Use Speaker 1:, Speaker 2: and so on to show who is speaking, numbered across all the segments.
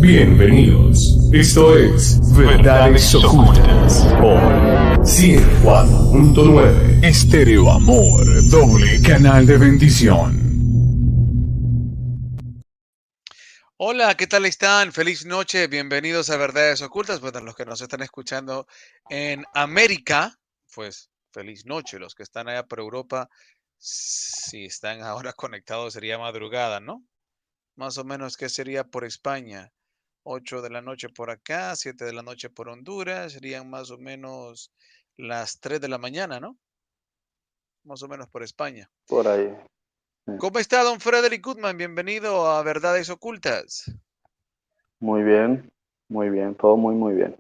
Speaker 1: Bienvenidos. Esto es Verdades Ocultas por 104.9 Estéreo Amor, doble canal de bendición.
Speaker 2: Hola, ¿qué tal están? Feliz noche, bienvenidos a Verdades Ocultas. Bueno, los que nos están escuchando en América, pues feliz noche. Los que están allá por Europa, si están ahora conectados sería madrugada, ¿no? Más o menos, ¿qué sería por España? 8 de la noche por acá, 7 de la noche por Honduras, serían más o menos las 3 de la mañana, ¿no? Más o menos por España.
Speaker 3: Por ahí.
Speaker 2: ¿Cómo está, don Frederick Goodman? Bienvenido a Verdades Ocultas.
Speaker 3: Muy bien, todo muy bien.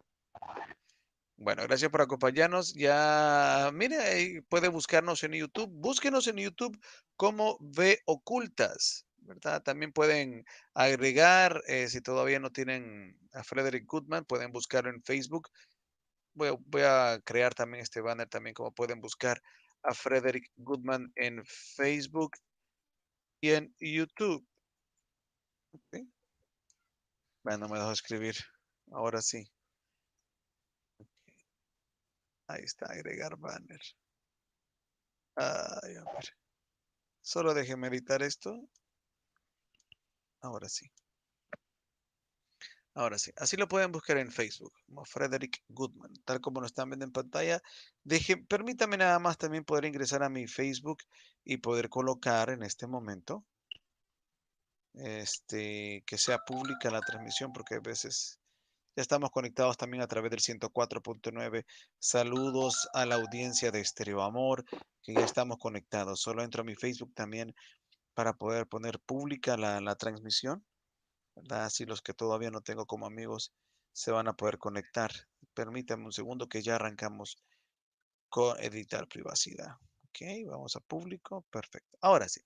Speaker 2: Bueno, gracias por acompañarnos. Ya, mire, ahí puede buscarnos en YouTube. Búsquenos en YouTube como V Ocultas, ¿verdad? También pueden agregar, si todavía no tienen a Frederick Goodman, pueden buscarlo en Facebook. Voy a crear también este banner también, como pueden buscar a Frederick Goodman en Facebook y en YouTube. ¿Ok? Bueno, me dejo escribir. Ahora sí. Ahí está, agregar banner. Ay, a ver. Solo déjeme editar esto. Ahora sí. Ahora sí. Así lo pueden buscar en Facebook, como Frederick Goodman, tal como lo están viendo en pantalla. Permítame nada más también poder ingresar a mi Facebook y poder colocar en este momento que sea pública la transmisión, porque a veces ya estamos conectados también a través del 104.9. Saludos a la audiencia de Estéreo Amor, que ya estamos conectados. Solo entro a mi Facebook también para poder poner pública la transmisión, ¿verdad? Así los que todavía no tengo como amigos se van a poder conectar. Permítame un segundo que ya arrancamos con editar privacidad. Ok, vamos a público. Perfecto. Ahora sí.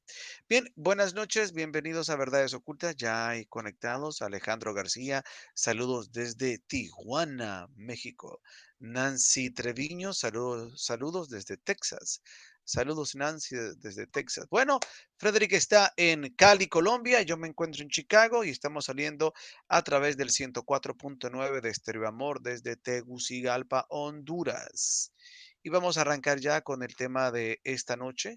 Speaker 2: Bien, buenas noches. Bienvenidos a Verdades Ocultas. Ya hay conectados. Alejandro García. Saludos desde Tijuana, México. Nancy Treviño. Saludos desde Texas. Saludos, Nancy, desde Texas. Bueno, Frederick está en Cali, Colombia. Yo me encuentro en Chicago y estamos saliendo a través del 104.9 de Estéreo Amor desde Tegucigalpa, Honduras. Y vamos a arrancar ya con el tema de esta noche,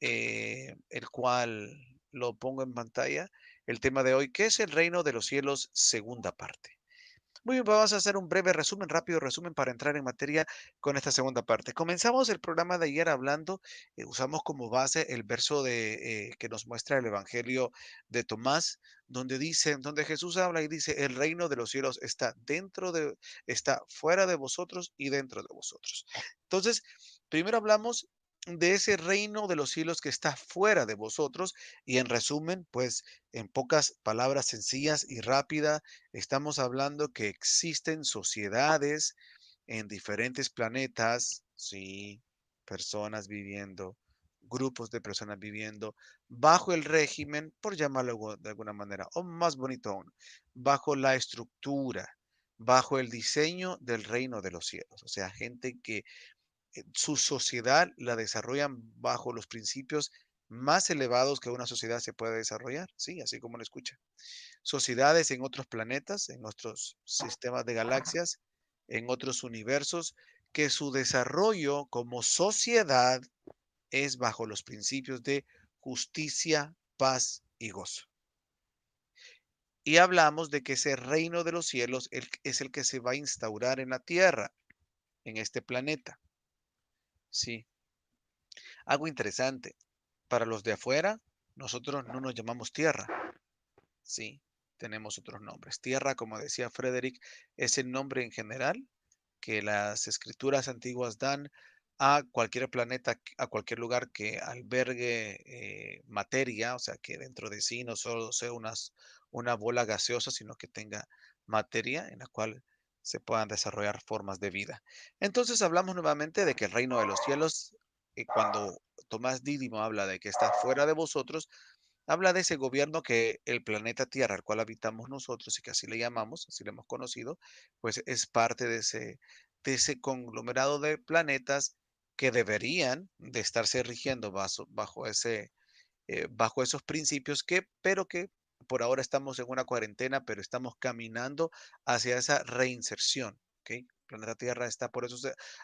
Speaker 2: el cual lo pongo en pantalla. El tema de hoy, ¿qué es el reino de los cielos? Segunda parte. Muy bien, vamos a hacer un breve resumen, rápido resumen para entrar en materia con esta segunda parte. Comenzamos el programa de ayer hablando, usamos como base el verso que nos muestra el Evangelio de Tomás, donde Jesús habla y dice, el reino de los cielos está fuera de vosotros y dentro de vosotros. Entonces, primero hablamos de ese reino de los cielos que está fuera de vosotros y en resumen, pues en pocas palabras sencillas y rápidas, estamos hablando que existen sociedades en diferentes planetas, sí, personas viviendo, grupos de personas viviendo bajo el régimen, por llamarlo de alguna manera, o más bonito aún, bajo la estructura, bajo el diseño del reino de los cielos. O sea, gente que su sociedad la desarrollan bajo los principios más elevados que una sociedad se puede desarrollar, sí, así como lo escucha. Sociedades en otros planetas, en otros sistemas de galaxias, en otros universos, que su desarrollo como sociedad es bajo los principios de justicia, paz y gozo. Y hablamos de que ese reino de los cielos es el que se va a instaurar en la Tierra, en este planeta. Sí, algo interesante. Para los de afuera, nosotros no nos llamamos Tierra. Sí, tenemos otros nombres. Tierra, como decía Frederick, es el nombre en general que las escrituras antiguas dan a cualquier planeta, a cualquier lugar que albergue materia, o sea, que dentro de sí no solo sea una bola gaseosa, sino que tenga materia en la cual se puedan desarrollar formas de vida. Entonces hablamos nuevamente de que el reino de los cielos, cuando Tomás Dídimo habla de que está fuera de vosotros, habla de ese gobierno que el planeta Tierra, al cual habitamos nosotros y que así le llamamos, así le hemos conocido, pues es parte de ese conglomerado de planetas que deberían de estarse rigiendo bajo esos principios pero que por ahora estamos en una cuarentena, pero estamos caminando hacia esa reinserción, ¿ok? El planeta Tierra está, por eso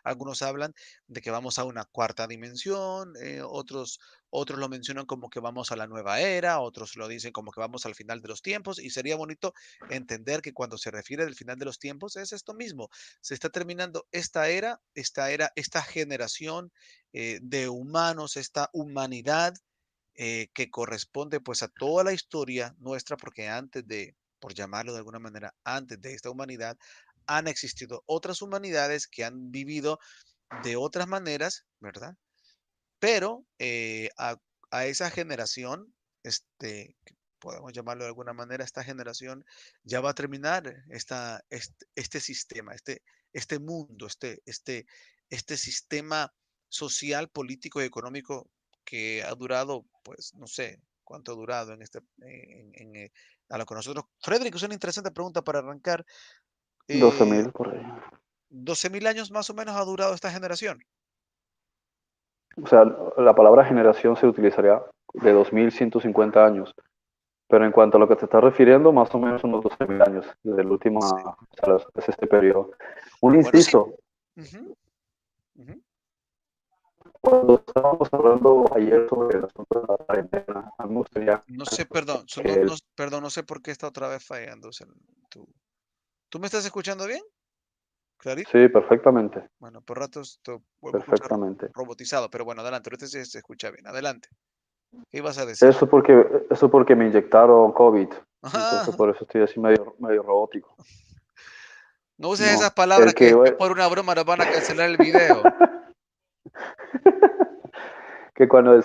Speaker 2: algunos hablan de que vamos a una cuarta dimensión, otros lo mencionan como que vamos a la nueva era, otros lo dicen como que vamos al final de los tiempos, y sería bonito entender que cuando se refiere al final de los tiempos es esto mismo, se está terminando esta generación de humanos, esta humanidad que corresponde pues a toda la historia nuestra, porque antes de, por llamarlo de alguna manera, antes de esta humanidad, han existido otras humanidades que han vivido de otras maneras, ¿verdad? Pero a esa generación, que podemos llamarlo de alguna manera, esta generación ya va a terminar este sistema, este mundo, este sistema social, político y económico que ha durado, pues no sé cuánto ha durado a lo que nosotros. Frederick, es una interesante pregunta para arrancar.
Speaker 3: doce
Speaker 2: Eh,
Speaker 3: mil por ahí.
Speaker 2: 12.000 años más o menos ha durado esta generación.
Speaker 3: O sea, la palabra generación se utilizaría de 2150 años, pero en cuanto a lo que te estás refiriendo, más o menos unos 12.000 años, desde el último,
Speaker 2: Sí.
Speaker 3: o sea, es este periodo. Un
Speaker 2: Bueno, sí.
Speaker 3: inciso,
Speaker 2: Ujú, ujú.
Speaker 3: cuando estábamos hablando ayer sobre el asunto de la cuarentena, a mí me gustaría
Speaker 2: No sé, perdón,
Speaker 3: que
Speaker 2: perdón, no sé por qué está otra vez fallando. ¿Tú, tú me estás escuchando bien? ¿Clarito?
Speaker 3: sí, perfectamente,
Speaker 2: Bueno, por ratos te vuelvo a escuchar
Speaker 3: perfectamente.
Speaker 2: robotizado, pero bueno, adelante, ahorita sí se escucha bien. Adelante. ¿Qué ibas a decir?
Speaker 3: Eso porque me inyectaron COVID, entonces
Speaker 2: Ajá,
Speaker 3: por eso estoy así medio robótico.
Speaker 2: no uses esas
Speaker 3: No,
Speaker 2: palabras
Speaker 3: el
Speaker 2: que
Speaker 3: que,
Speaker 2: después por una broma nos van a cancelar el video.
Speaker 3: que cuando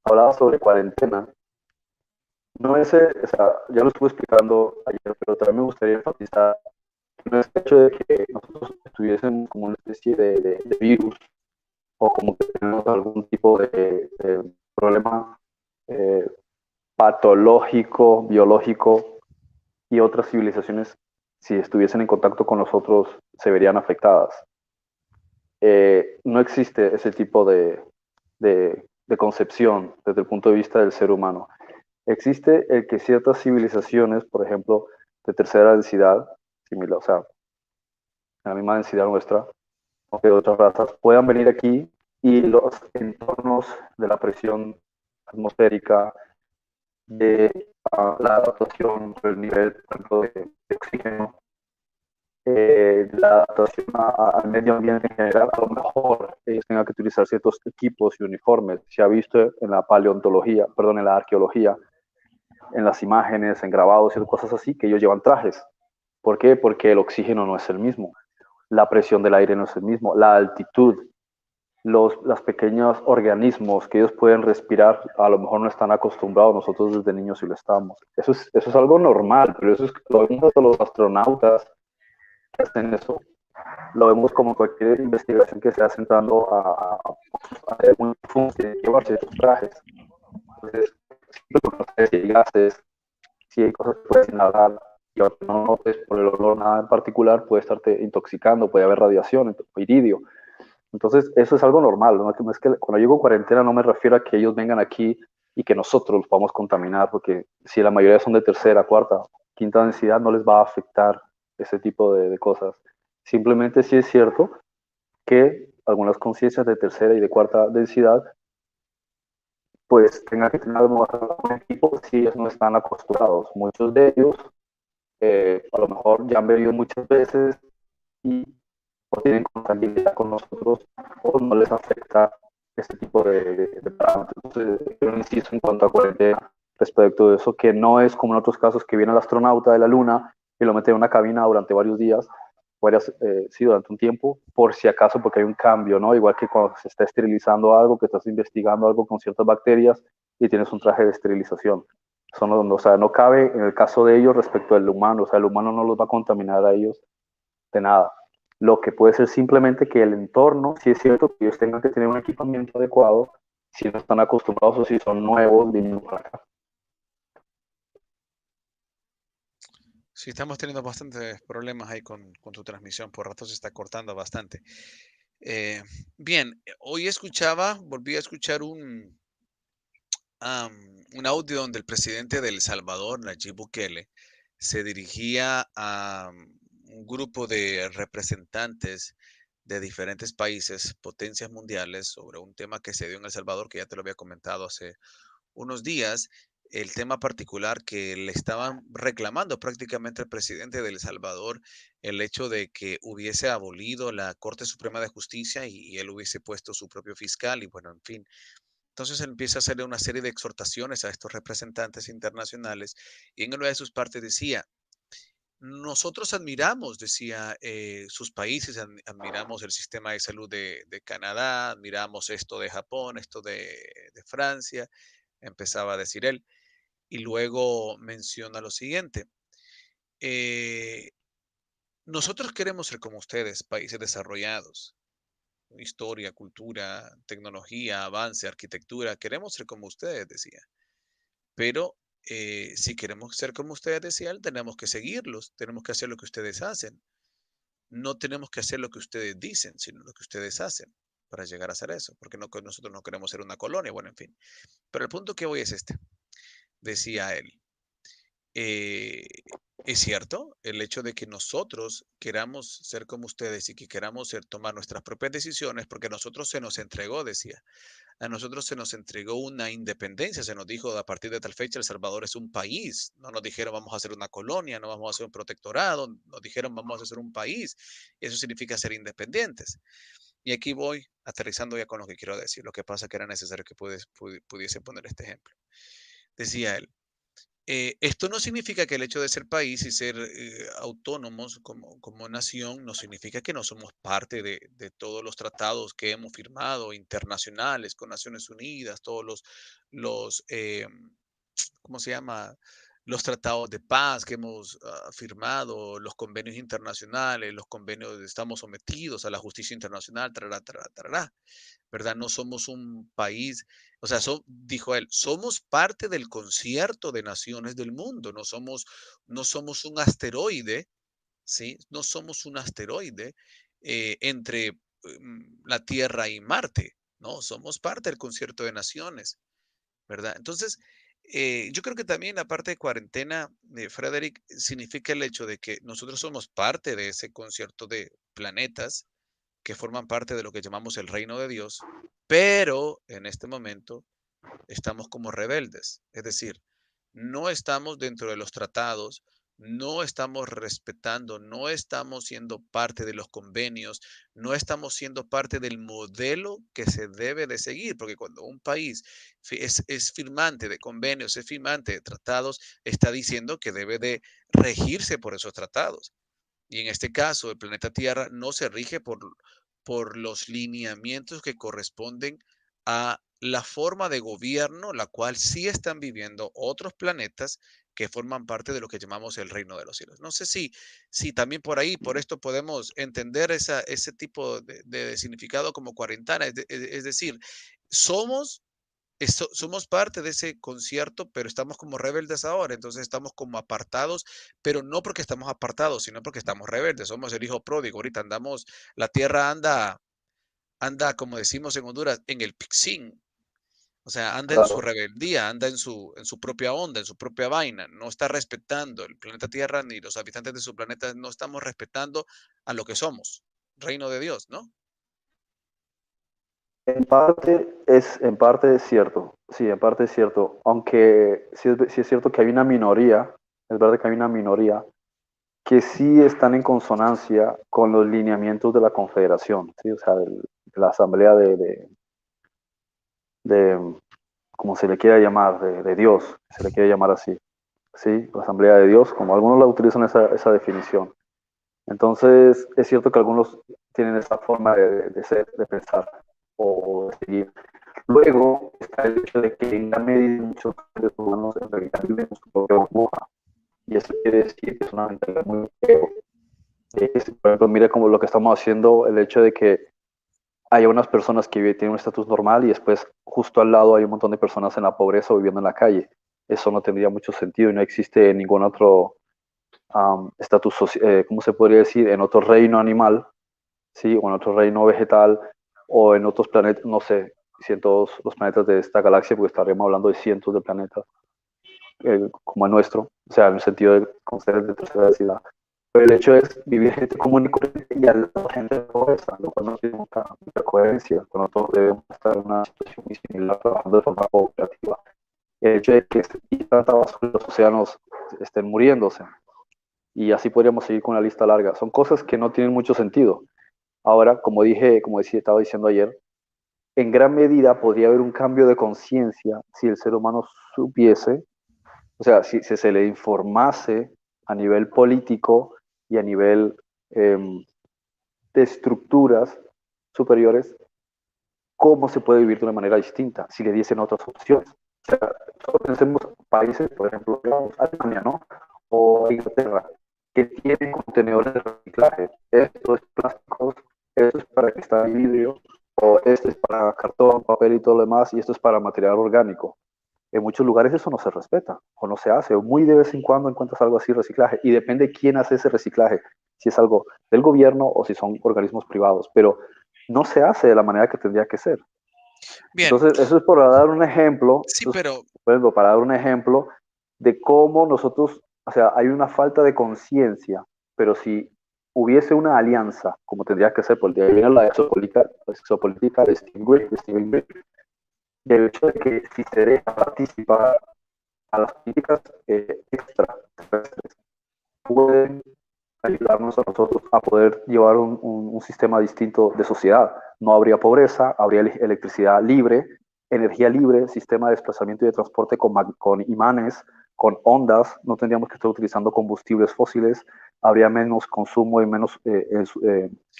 Speaker 3: hablaba sobre cuarentena, no es, o sea, ya lo estuve explicando ayer, pero también me gustaría enfatizar que no es el hecho de que nosotros estuviésemos como una especie de virus o como que tenemos algún tipo de problema eh, patológico, biológico, y otras civilizaciones, si estuviesen en contacto con nosotros, se verían afectadas. No existe ese tipo de concepción desde el punto de vista del ser humano. Existe el que ciertas civilizaciones, por ejemplo, de tercera densidad, similar, o sea, la misma densidad nuestra, o de otras razas, puedan venir aquí y los entornos de la presión atmosférica, de la adaptación, el nivel, por ejemplo, de oxígeno, la adaptación al medio ambiente en general, a lo mejor ellos tengan que utilizar ciertos equipos y uniformes. Se ha visto en la paleontología, perdón, en la arqueología, en las imágenes, en grabados y cosas así, que ellos llevan trajes. ¿Por qué? Porque el oxígeno no es el mismo, la presión del aire no es el mismo, la altitud, los pequeños organismos que ellos pueden respirar, a lo mejor no están acostumbrados, nosotros desde niños sí lo estamos. Eso es algo normal, pero eso es lo vemos de los astronautas que hacen eso, lo vemos como cualquier investigación que se hace entrando a hacer un función, llevarse estos trajes. Entonces, si hay gases, si hay cosas que puedes inhalar y aunque no notes por el olor nada en particular, puede estarte intoxicando, puede haber radiación, iridio. Entonces, eso es algo normal. No es que cuando digo cuarentena no me refiero a que ellos vengan aquí y que nosotros los podamos contaminar, porque si la mayoría son de tercera, cuarta, quinta densidad, no les va a afectar ese tipo de cosas. Simplemente sí es cierto que algunas conciencias de tercera y de cuarta densidad pues tengan que tener un equipo si ellos no están acostumbrados. Muchos de ellos a lo mejor ya han bebido muchas veces y o tienen contabilidad con nosotros o no les afecta este tipo de parámetros. Entonces, yo insisto en cuanto a cuarentena respecto de eso, que no es como en otros casos que viene el astronauta de la Luna y lo mete en una cabina durante varios días, sí, durante un tiempo, por si acaso, porque hay un cambio, ¿no? Igual que cuando se está esterilizando algo, que estás investigando algo con ciertas bacterias y tienes un traje de esterilización. O sea, no cabe en el caso de ellos respecto al humano, o sea, el humano no los va a contaminar a ellos de nada. Lo que puede ser simplemente que el entorno, si es cierto que ellos tengan que tener un equipamiento adecuado, si no están acostumbrados o si son nuevos viniendo para acá.
Speaker 2: Sí, estamos teniendo bastantes problemas ahí con tu transmisión. Por rato se está cortando bastante. Bien, hoy volví a escuchar un audio donde el presidente de El Salvador, Nayib Bukele, se dirigía a un grupo de representantes de diferentes países, potencias mundiales, sobre un tema que se dio en El Salvador, que ya te lo había comentado hace unos días, el tema particular que le estaban reclamando prácticamente al presidente de El Salvador, el hecho de que hubiese abolido la Corte Suprema de Justicia y él hubiese puesto su propio fiscal y bueno, en fin. Entonces él empieza a hacerle una serie de exhortaciones a estos representantes internacionales y en una de sus partes decía, nosotros admiramos, decía, sus países, admiramos el sistema de salud de Canadá, admiramos esto de Japón, esto de Francia, empezaba a decir él. Y luego menciona lo siguiente, eh, nosotros queremos ser como ustedes, países desarrollados, historia, cultura, tecnología, avance, arquitectura, queremos ser como ustedes, decía. Pero si queremos ser como ustedes, decía él, tenemos que seguirlos, tenemos que hacer lo que ustedes hacen. No tenemos que hacer lo que ustedes dicen, sino lo que ustedes hacen para llegar a hacer eso, porque no, nosotros no queremos ser una colonia, bueno, en fin. Pero el punto que voy es este, decía él. Eh, es cierto, el hecho de que nosotros queramos ser como ustedes y que queramos tomar nuestras propias decisiones, porque a nosotros se nos entregó, decía, a nosotros se nos entregó una independencia, se nos dijo a partir de tal fecha El Salvador es un país, no nos dijeron vamos a hacer una colonia, no vamos a hacer un protectorado, nos dijeron vamos a hacer un país, eso significa ser independientes. Y aquí voy aterrizando ya con lo que quiero decir, lo que pasa que era necesario que pudiese poner este ejemplo. Decía él, esto no significa que el hecho de ser país y ser autónomos como nación no significa que no somos parte de todos los tratados que hemos firmado internacionales con Naciones Unidas, todos los ¿cómo se llama? Los tratados de paz que hemos firmado, los convenios internacionales, los convenios, estamos sometidos a la justicia internacional, tarará, tarará, tarará. ¿Verdad? No somos un país, o sea, dijo él, somos parte del concierto de naciones del mundo, no somos un asteroide, ¿sí? No somos un asteroide entre la Tierra y Marte, ¿no? Somos parte del concierto de naciones, ¿verdad? Entonces, yo creo que también la parte de cuarentena, Frederick, significa el hecho de que nosotros somos parte de ese concierto de planetas, que forman parte de lo que llamamos el reino de Dios, pero en este momento estamos como rebeldes, es decir, no estamos dentro de los tratados, no estamos respetando, no estamos siendo parte de los convenios, no estamos siendo parte del modelo que se debe de seguir, porque cuando un país es firmante de convenios, es firmante de tratados, está diciendo que debe de regirse por esos tratados. Y en este caso, el planeta Tierra no se rige por los lineamientos que corresponden a la forma de gobierno, la cual sí están viviendo otros planetas que forman parte de lo que llamamos el reino de los cielos. No sé si también por ahí, por esto podemos entender ese tipo de significado como cuarentena. Es decir, somos somos parte de ese concierto, pero estamos como rebeldes ahora, entonces estamos como apartados, pero no porque estamos apartados, sino porque estamos rebeldes, somos el hijo pródigo, ahorita andamos, la tierra anda, como decimos en Honduras, en el pixín, o sea, anda en su
Speaker 3: Claro.
Speaker 2: rebeldía, anda en su propia onda, en su propia vaina, no está respetando el planeta Tierra ni los habitantes de su planeta, no estamos respetando a lo que somos, reino de Dios, ¿no?
Speaker 3: En parte es cierto, sí, en parte es cierto, aunque sí es cierto que hay una minoría, es verdad que hay una minoría que sí están en consonancia con los lineamientos de la Confederación, ¿sí? O sea, de la Asamblea de, como se le quiera llamar, de Dios, se le quiere llamar así, ¿sí? La Asamblea de Dios, como algunos la utilizan esa definición. Entonces, es cierto que algunos tienen esa forma de ser, de pensar o de seguir. Luego está el hecho de que en la medida muchos seres humanos en realidad viven su propia burbuja. Y eso quiere decir que es una mentalidad muy feo. Por ejemplo, mira como lo que estamos haciendo, el hecho de que haya unas personas que tienen un estatus normal y después justo al lado hay un montón de personas en la pobreza o viviendo en la calle. Eso no tendría mucho sentido y no existe ningún otro estatus, ¿cómo se podría decir? En otro reino animal, ¿sí? O en otro reino vegetal o en otros planetas, no sé, si en todos los planetas de esta galaxia, porque estaríamos hablando de cientos de planetas, como el nuestro, o sea, en el sentido de con seres de tercera densidad. Pero el hecho es vivir gente común y corriente y al lado gente de pobreza, lo cual no tiene mucha coherencia, cuando todos debemos estar en una situación muy similar, trabajando de forma cooperativa. El hecho de que tanta basura en los océanos estén muriéndose, y así podríamos seguir con una lista larga, son cosas que no tienen mucho sentido. Ahora, estaba diciendo ayer, en gran medida podría haber un cambio de conciencia si el ser humano supiese, o sea, si se le informase a nivel político y a nivel de estructuras superiores cómo se puede vivir de una manera distinta, si le diesen otras opciones. O sea, solo pensemos países, por ejemplo, Alemania, ¿no? O Inglaterra, que tienen contenedores de reciclaje. Esto es plásticos, esto es para cristal y vidrio, o esto es para cartón, papel y todo lo demás, y esto es para material orgánico. En muchos lugares eso no se respeta o no se hace, o muy de vez en cuando encuentras algo así, reciclaje, y depende quién hace ese reciclaje, si es algo del gobierno o si son organismos privados, pero no se hace de la manera que tendría que ser.
Speaker 2: Bien.
Speaker 3: Entonces, eso es para dar un ejemplo,
Speaker 2: Sí, pero...
Speaker 3: por ejemplo, para dar un ejemplo de cómo nosotros, o sea, hay una falta de conciencia, pero si hubiese una alianza, como tendría que ser, por el día de viene la exopolítica de Steven Gray, del hecho de que si se deja participar a las políticas extraterrestres, pueden ayudarnos a nosotros a poder llevar un sistema distinto de sociedad. No habría pobreza, habría electricidad libre, energía libre, sistema de desplazamiento y de transporte con imanes, con ondas, no tendríamos que estar utilizando combustibles fósiles, habría menos consumo y menos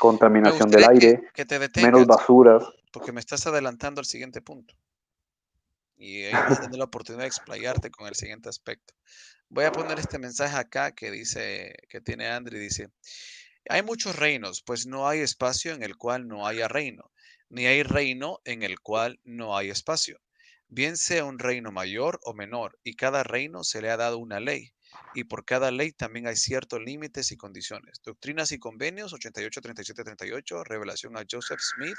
Speaker 3: contaminación del aire,
Speaker 2: que te detengas,
Speaker 3: menos basuras.
Speaker 2: Porque me estás adelantando al siguiente punto. Y ahí vas a tener la oportunidad de explayarte con el siguiente aspecto. Voy a poner este mensaje acá que dice, que tiene Andri, dice, hay muchos reinos, pues no hay espacio en el cual no haya reino, ni hay reino en el cual no hay espacio. Bien sea un reino mayor o menor, y cada reino se le ha dado una ley, y por cada ley también hay ciertos límites y condiciones. Doctrinas y Convenios 88-37-38, revelación a Joseph Smith,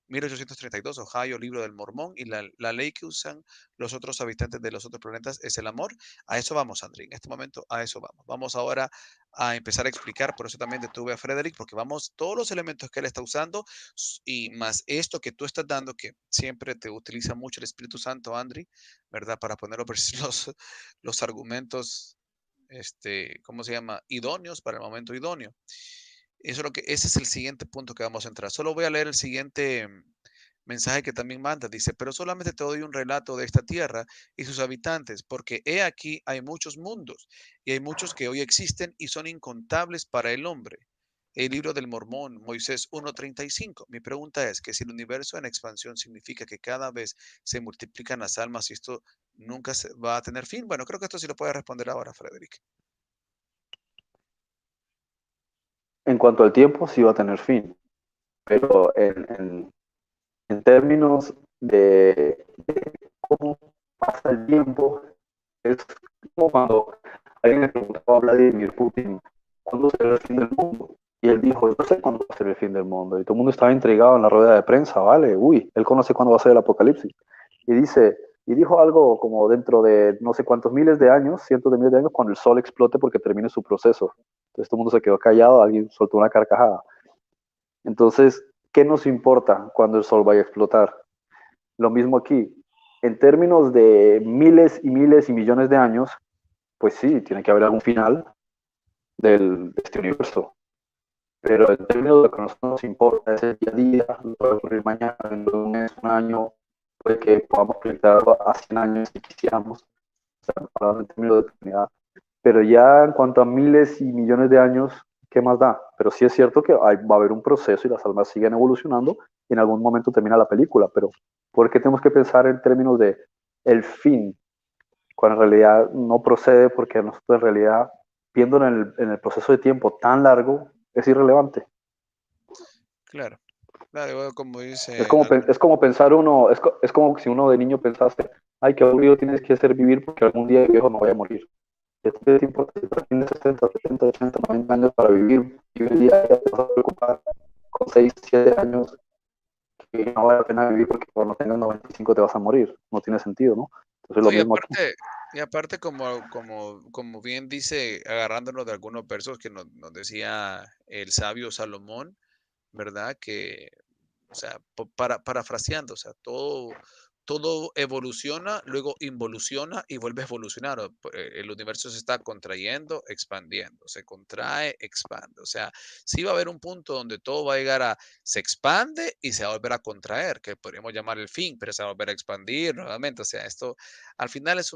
Speaker 2: 1832, Ohio, Libro del Mormón, y la ley que usan los otros habitantes de los otros planetas es el amor. A eso vamos, André, en este momento a eso vamos. Vamos ahora a empezar a explicar, por eso también detuve a Frederick, porque vamos, todos los elementos que él está usando y más esto que tú estás dando, que siempre te utiliza mucho el Espíritu Santo, André, ¿verdad? Para poner los argumentos, ¿cómo se llama? Idóneos para el momento idóneo. Ese es el siguiente punto que vamos a entrar. Solo voy a leer el siguiente mensaje que también manda. Dice, pero solamente te doy un relato de esta tierra y sus habitantes, porque he aquí hay muchos mundos y hay muchos que hoy existen y son incontables para el hombre. El libro del Mormón, Moisés 1:35. Mi pregunta es que si el universo en expansión significa que cada vez se multiplican las almas y esto nunca se va a tener fin. Bueno, creo que esto sí lo puede responder ahora, Frederick.
Speaker 3: En cuanto al tiempo, sí va a tener fin, pero en términos de cómo pasa el tiempo, es como cuando alguien le preguntaba a Vladimir Putin cuándo será el fin del mundo. Y él dijo, yo no sé cuándo va a ser el fin del mundo. Y todo el mundo estaba intrigado en la rueda de prensa, ¿vale? Uy, él conoce cuándo va a ser el apocalipsis. Y dijo algo como dentro de no sé cuántos miles de años, cientos de miles de años, cuando el sol explote porque termine su proceso. Entonces todo el mundo se quedó callado, alguien soltó una carcajada. Entonces, ¿qué nos importa cuando el sol vaya a explotar? Lo mismo aquí. En términos de miles y miles y millones de años, pues sí, tiene que haber algún final de este universo. Pero en términos de lo que nos importa es el día a día, lo que puede ocurrir mañana, en un mes, un año, puede que podamos proyectar a 100 años si quisiéramos, o sea, hablando en términos de eternidad. Pero ya en cuanto a miles y millones de años, ¿qué más da? Pero sí es cierto que va a haber un proceso y las almas siguen evolucionando y en algún momento termina la película, pero ¿por qué tenemos que pensar en términos de el fin? Cuando en realidad no procede porque nosotros en realidad, viéndolo en el proceso de tiempo tan largo, es irrelevante.
Speaker 2: Claro, claro, como dice...
Speaker 3: Es como pensar uno, es como si uno de niño pensase, ay, qué aburrido tienes que ser vivir porque algún día de viejo me voy a morir. ¿Qué te importa si tienes 60, 70, 80, 90 años para vivir y hoy en día ya te vas a preocupar con 6, 7 años y no vale la pena vivir porque cuando tengas 95 te vas a morir. No tiene sentido, ¿no? Entonces
Speaker 2: No,
Speaker 3: lo mismo aquí.
Speaker 2: y aparte como bien dice, agarrándonos de algunos versos que nos decía el sabio Salomón, ¿verdad? Que, o sea, parafraseando, o sea, todo evoluciona, luego involuciona y vuelve a evolucionar. El universo se está contrayendo, expandiendo, se contrae, expande. O sea, sí va a haber un punto donde todo va a llegar se expande y se va a volver a contraer, que podríamos llamar el fin, pero se va a volver a expandir nuevamente. O sea, esto al final es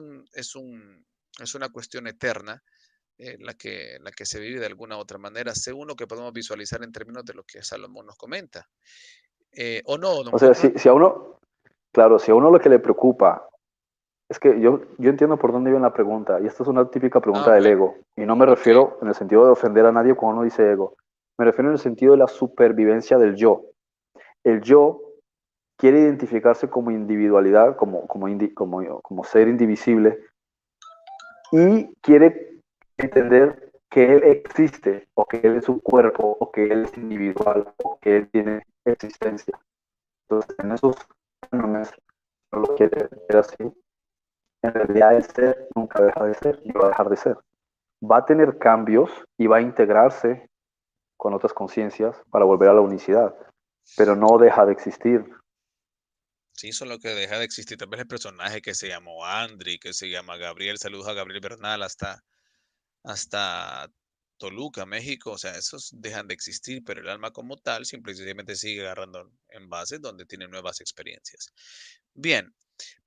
Speaker 2: una cuestión eterna, la que se vive de alguna u otra manera, según lo que podemos visualizar en términos de lo que Salomón nos comenta. ¿O no, don
Speaker 3: O sea,
Speaker 2: Goodman?
Speaker 3: si a uno, claro, si a uno lo que le preocupa, es que yo entiendo por dónde viene la pregunta, y esta es una típica
Speaker 2: Ah,
Speaker 3: pregunta del
Speaker 2: bueno,
Speaker 3: ego, y no me
Speaker 2: ok.
Speaker 3: refiero en el sentido de ofender a nadie cuando uno dice ego, me refiero en el sentido de la supervivencia del yo. El yo quiere identificarse como individualidad, como ser indivisible, y quiere entender que él existe, o que él es un cuerpo, o que él es individual, o que él tiene existencia. Entonces, en esos cánones, no lo quiere ver así. En realidad, el ser nunca deja de ser, ni va a dejar de ser. Va a tener cambios y va a integrarse con otras conciencias para volver a la unicidad, pero no deja de existir.
Speaker 2: Sí, solo que deja de existir tal vez el personaje que se llamó Andri, que se llama Gabriel. Saludos a Gabriel Bernal hasta Toluca, México. O sea, esos dejan de existir, pero el alma como tal simplemente sigue agarrando en bases donde tiene nuevas experiencias. Bien,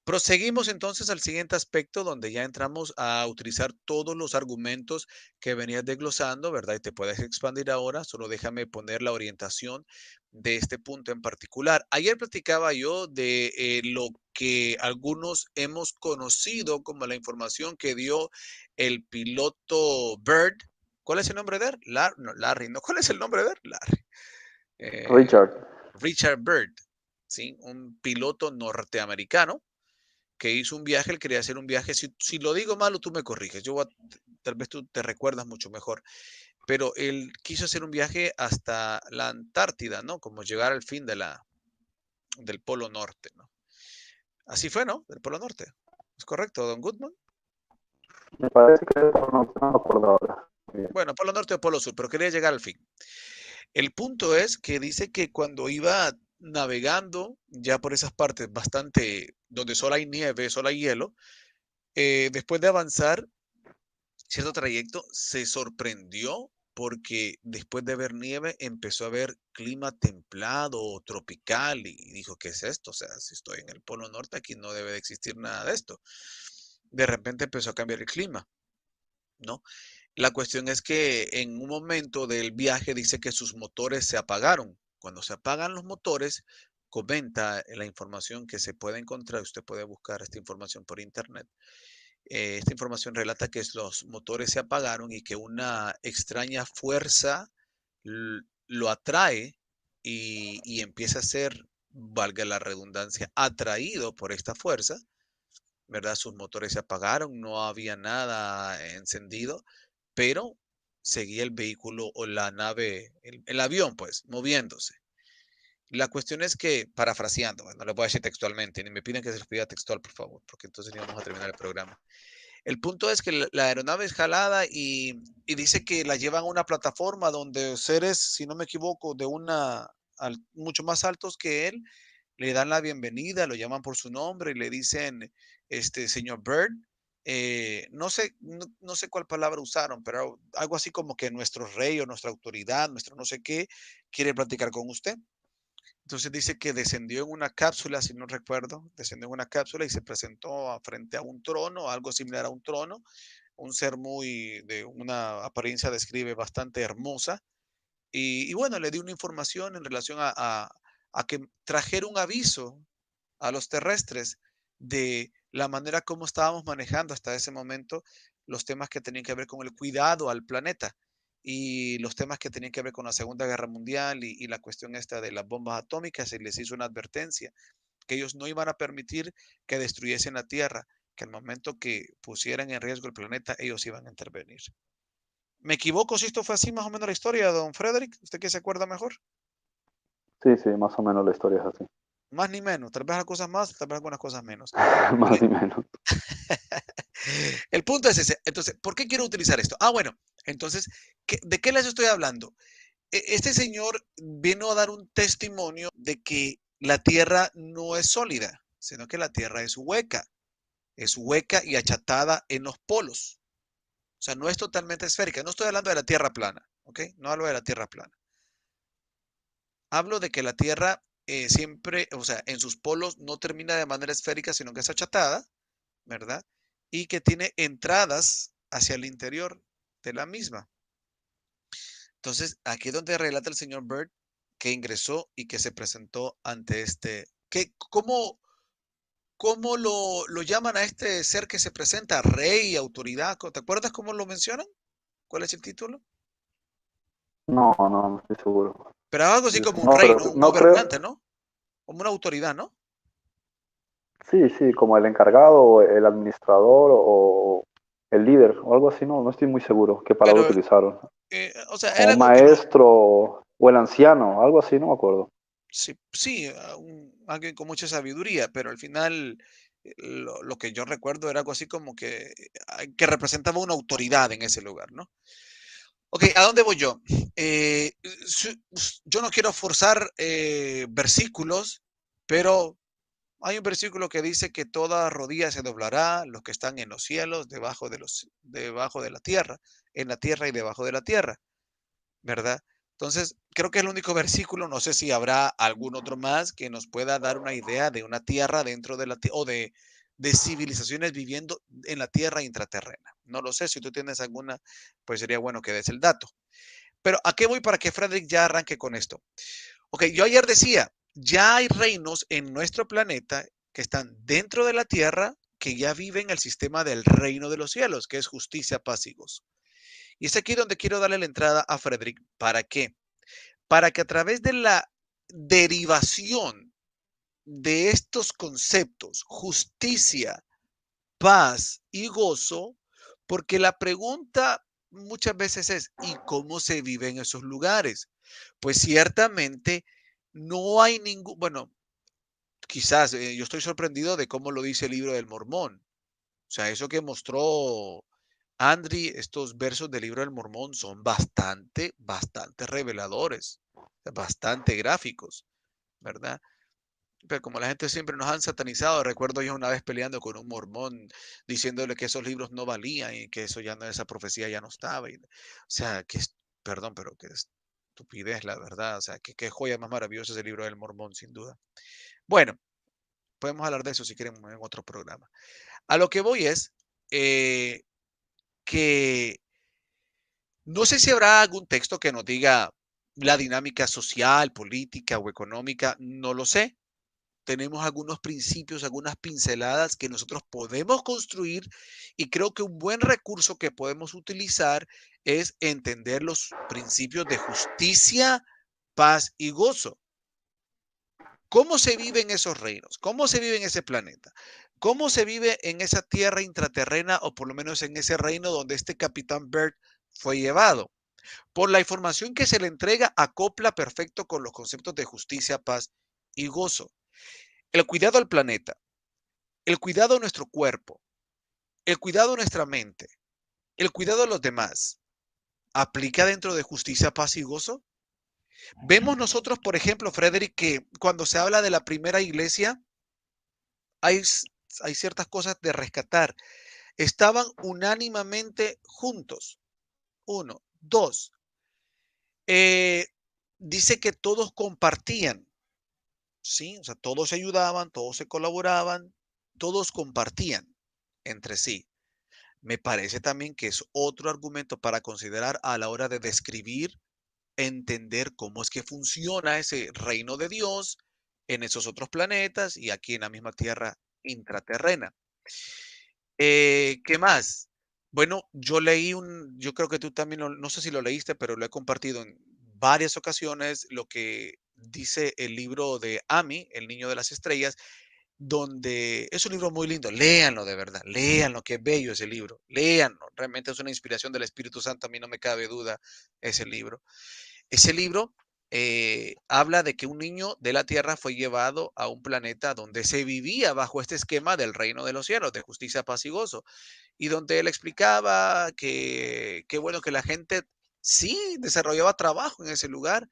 Speaker 2: proseguimos entonces al siguiente aspecto donde ya entramos a utilizar todos los argumentos que venías desglosando, ¿verdad? Y te puedes expandir ahora, solo déjame poner la orientación de este punto en particular. Ayer platicaba yo de lo que algunos hemos conocido como la información que dio el piloto Bird. ¿Cuál es el nombre de él? No, Larry, no. ¿Cuál es el nombre de él? Larry. Eh,
Speaker 3: Richard,
Speaker 2: Richard Bird, ¿sí? Un piloto norteamericano que hizo un viaje, él quería hacer un viaje, si lo digo malo, tú me corriges, tal vez tú te recuerdas mucho mejor, pero él quiso hacer un viaje hasta la Antártida, ¿no? Como llegar al fin del Polo Norte, ¿no? Así fue, ¿no? Del Polo Norte. ¿Es correcto, don Goodman?
Speaker 3: me parece que no me acuerdo ahora. Bien.
Speaker 2: Bueno, Polo Norte o Polo Sur, pero quería llegar al fin. El punto es que dice que cuando iba navegando ya por esas partes bastante, donde solo hay nieve, solo hay hielo, después de avanzar cierto trayecto, se sorprendió porque después de ver nieve empezó a ver clima templado, tropical, y dijo, ¿qué es esto? O sea, si estoy en el Polo Norte, aquí no debe de existir nada de esto. De repente empezó a cambiar el clima, ¿no? La cuestión es que en un momento del viaje dice que sus motores se apagaron. Cuando se apagan los motores, comenta la información que se puede encontrar, usted puede buscar esta información por internet. Esta información relata que los motores se apagaron y que una extraña fuerza lo atrae y empieza a ser, valga la redundancia, atraído por esta fuerza, ¿verdad? Sus motores se apagaron, no había nada encendido, pero seguía el vehículo o la nave, el avión, pues, moviéndose. La cuestión es que, parafraseando, no le voy a decir textualmente, ni me piden que se los pida textual, por favor, porque entonces ni vamos a terminar el programa. El punto es que la aeronave es jalada y dice que la llevan a una plataforma donde seres, si no me equivoco, mucho más altos que él, le dan la bienvenida, lo llaman por su nombre y le dicen, señor Bird, no sé cuál palabra usaron, pero algo así como que nuestro rey o nuestra autoridad, nuestro no sé qué, quiere platicar con usted. Entonces dice que descendió en una cápsula, si no recuerdo, descendió en una cápsula y se presentó frente a un trono, algo similar a un trono, un ser de una apariencia describe bastante hermosa. Y bueno, le dio una información en relación a que trajera un aviso a los terrestres de la manera como estábamos manejando hasta ese momento los temas que tenían que ver con el cuidado al planeta y los temas que tenían que ver con la Segunda Guerra Mundial y la cuestión esta de las bombas atómicas, y les hizo una advertencia que ellos no iban a permitir que destruyesen la Tierra, que al momento que pusieran en riesgo el planeta, ellos iban a intervenir. ¿Me equivoco si esto fue así más o menos la historia, don Frederick? ¿Usted qué se acuerda mejor?
Speaker 3: Sí, sí, más o menos la historia es así.
Speaker 2: Más ni menos, tal vez algunas cosas más, tal vez algunas cosas menos.
Speaker 3: Más y menos.
Speaker 2: El punto es ese. Entonces, ¿por qué quiero utilizar esto? Ah, bueno, entonces, ¿de qué les estoy hablando? Este señor vino a dar un testimonio de que la tierra no es sólida, sino que la tierra es hueca y achatada en los polos. O sea, no es totalmente esférica. No estoy hablando de la tierra plana, ¿ok? No hablo de la tierra plana. Hablo de que la tierra siempre, o sea, en sus polos no termina de manera esférica, sino que es achatada, ¿verdad? Y que tiene entradas hacia el interior de la misma. Entonces, aquí es donde relata el señor Bird que ingresó y que se presentó ante ¿cómo lo llaman a este ser que se presenta? Rey, autoridad. ¿Te acuerdas cómo lo mencionan? ¿Cuál es el título?
Speaker 3: No, no, no estoy seguro.
Speaker 2: Pero algo así como un
Speaker 3: No,
Speaker 2: rey,
Speaker 3: pero
Speaker 2: ¿no? Un
Speaker 3: no creo.
Speaker 2: gobernante, ¿no? Como una autoridad, ¿no?
Speaker 3: Sí, sí, como el encargado, o el administrador o el líder o algo así, no, no estoy muy seguro qué palabra
Speaker 2: Pero,
Speaker 3: utilizaron.
Speaker 2: o sea,
Speaker 3: Como
Speaker 2: era
Speaker 3: un
Speaker 2: algo que no.
Speaker 3: maestro o el anciano, algo así, no me acuerdo.
Speaker 2: Sí, sí, alguien con mucha sabiduría, pero al final lo que yo recuerdo era algo así como que representaba una autoridad en ese lugar, ¿no? Ok, ¿a dónde voy yo? Eh, yo no quiero forzar versículos, pero hay un versículo que dice que toda rodilla se doblará, los que están en los cielos, debajo de la tierra, en la tierra y debajo de la tierra, ¿verdad? Entonces, creo que es el único versículo, no sé si habrá algún otro más que nos pueda dar una idea de una tierra dentro de la tierra o de civilizaciones viviendo en la tierra intraterrena. No lo sé, si tú tienes alguna, pues sería bueno que des el dato. Pero ¿a qué voy para que Frederick ya arranque con esto? Ok, yo ayer decía, ya hay reinos en nuestro planeta que están dentro de la tierra que ya viven el sistema del reino de los cielos, que es justicia, paz y gozo. Y es aquí donde quiero darle la entrada a Frederick. ¿Para qué? Para que a través de la derivación de estos conceptos, justicia, paz y gozo, porque la pregunta muchas veces es, ¿y cómo se vive en esos lugares? Pues ciertamente no hay ningún, bueno, quizás yo estoy sorprendido de cómo lo dice el libro del Mormón. O sea, eso que mostró Andri, estos versos del libro del Mormón son bastante reveladores, bastante gráficos, ¿verdad? Pero como la gente siempre nos han satanizado, recuerdo yo una vez peleando con un mormón diciéndole que esos libros no valían y que eso ya no, esa profecía ya no estaba. O sea, perdón, pero qué estupidez, la verdad. O sea, qué joya más maravillosa es el libro del mormón, sin duda. Bueno, podemos hablar de eso si quieren en otro programa. A lo que voy es eh, que no sé si habrá algún texto que nos diga la dinámica social, política o económica, no lo sé. Tenemos algunos principios, algunas pinceladas que nosotros podemos construir y creo que un buen recurso que podemos utilizar es entender los principios de justicia, paz y gozo. ¿Cómo se vive en esos reinos? ¿Cómo se vive en ese planeta? ¿Cómo se vive en esa tierra intraterrena o por lo menos en ese reino donde este Capitán Bird fue llevado? Por la información que se le entrega, acopla perfecto con los conceptos de justicia, paz y gozo. El cuidado al planeta, el cuidado de nuestro cuerpo, el cuidado de nuestra mente, el cuidado de los demás, ¿aplica dentro de justicia, paz y gozo? Vemos nosotros, por ejemplo, Frederick, que cuando se habla de la primera iglesia, hay, hay ciertas cosas de rescatar. Estaban unánimemente juntos. Uno. Dos. eh, dice que todos compartían, ¿sí? O sea, todos se ayudaban, todos se colaboraban, todos compartían entre sí. Me parece también que es otro argumento para considerar a la hora de describir, entender cómo es que funciona ese reino de Dios en esos otros planetas y aquí en la misma tierra intraterrena. ¿Qué más? Bueno, yo creo que tú también, no sé si lo leíste, pero lo he compartido en varias ocasiones, lo que dice el libro de Ami, El Niño de las Estrellas, donde es un libro muy lindo, léanlo de verdad, léanlo, qué bello ese libro, léanlo, realmente es una inspiración del Espíritu Santo, a mí no me cabe duda ese libro. Ese libro habla de que un niño de la tierra fue llevado a un planeta donde se vivía bajo este esquema del reino de los cielos, de justicia, paz y gozo, y donde él explicaba que bueno, que la gente sí desarrollaba trabajo en ese lugar,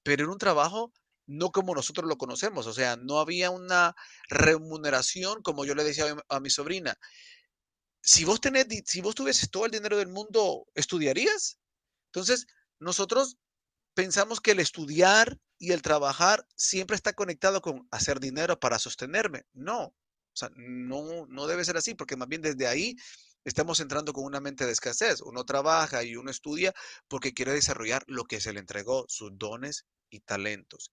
Speaker 2: pero era un trabajo no como nosotros lo conocemos, o sea, no había una remuneración, como yo le decía a mi sobrina, si vos tuvieses todo el dinero del mundo, ¿estudiarías? Entonces, nosotros pensamos que el estudiar y el trabajar siempre está conectado con hacer dinero para sostenerme. No, o sea, no debe ser así, porque más bien desde ahí estamos entrando con una mente de escasez. Uno trabaja y uno estudia porque quiere desarrollar lo que se le entregó, sus dones y talentos.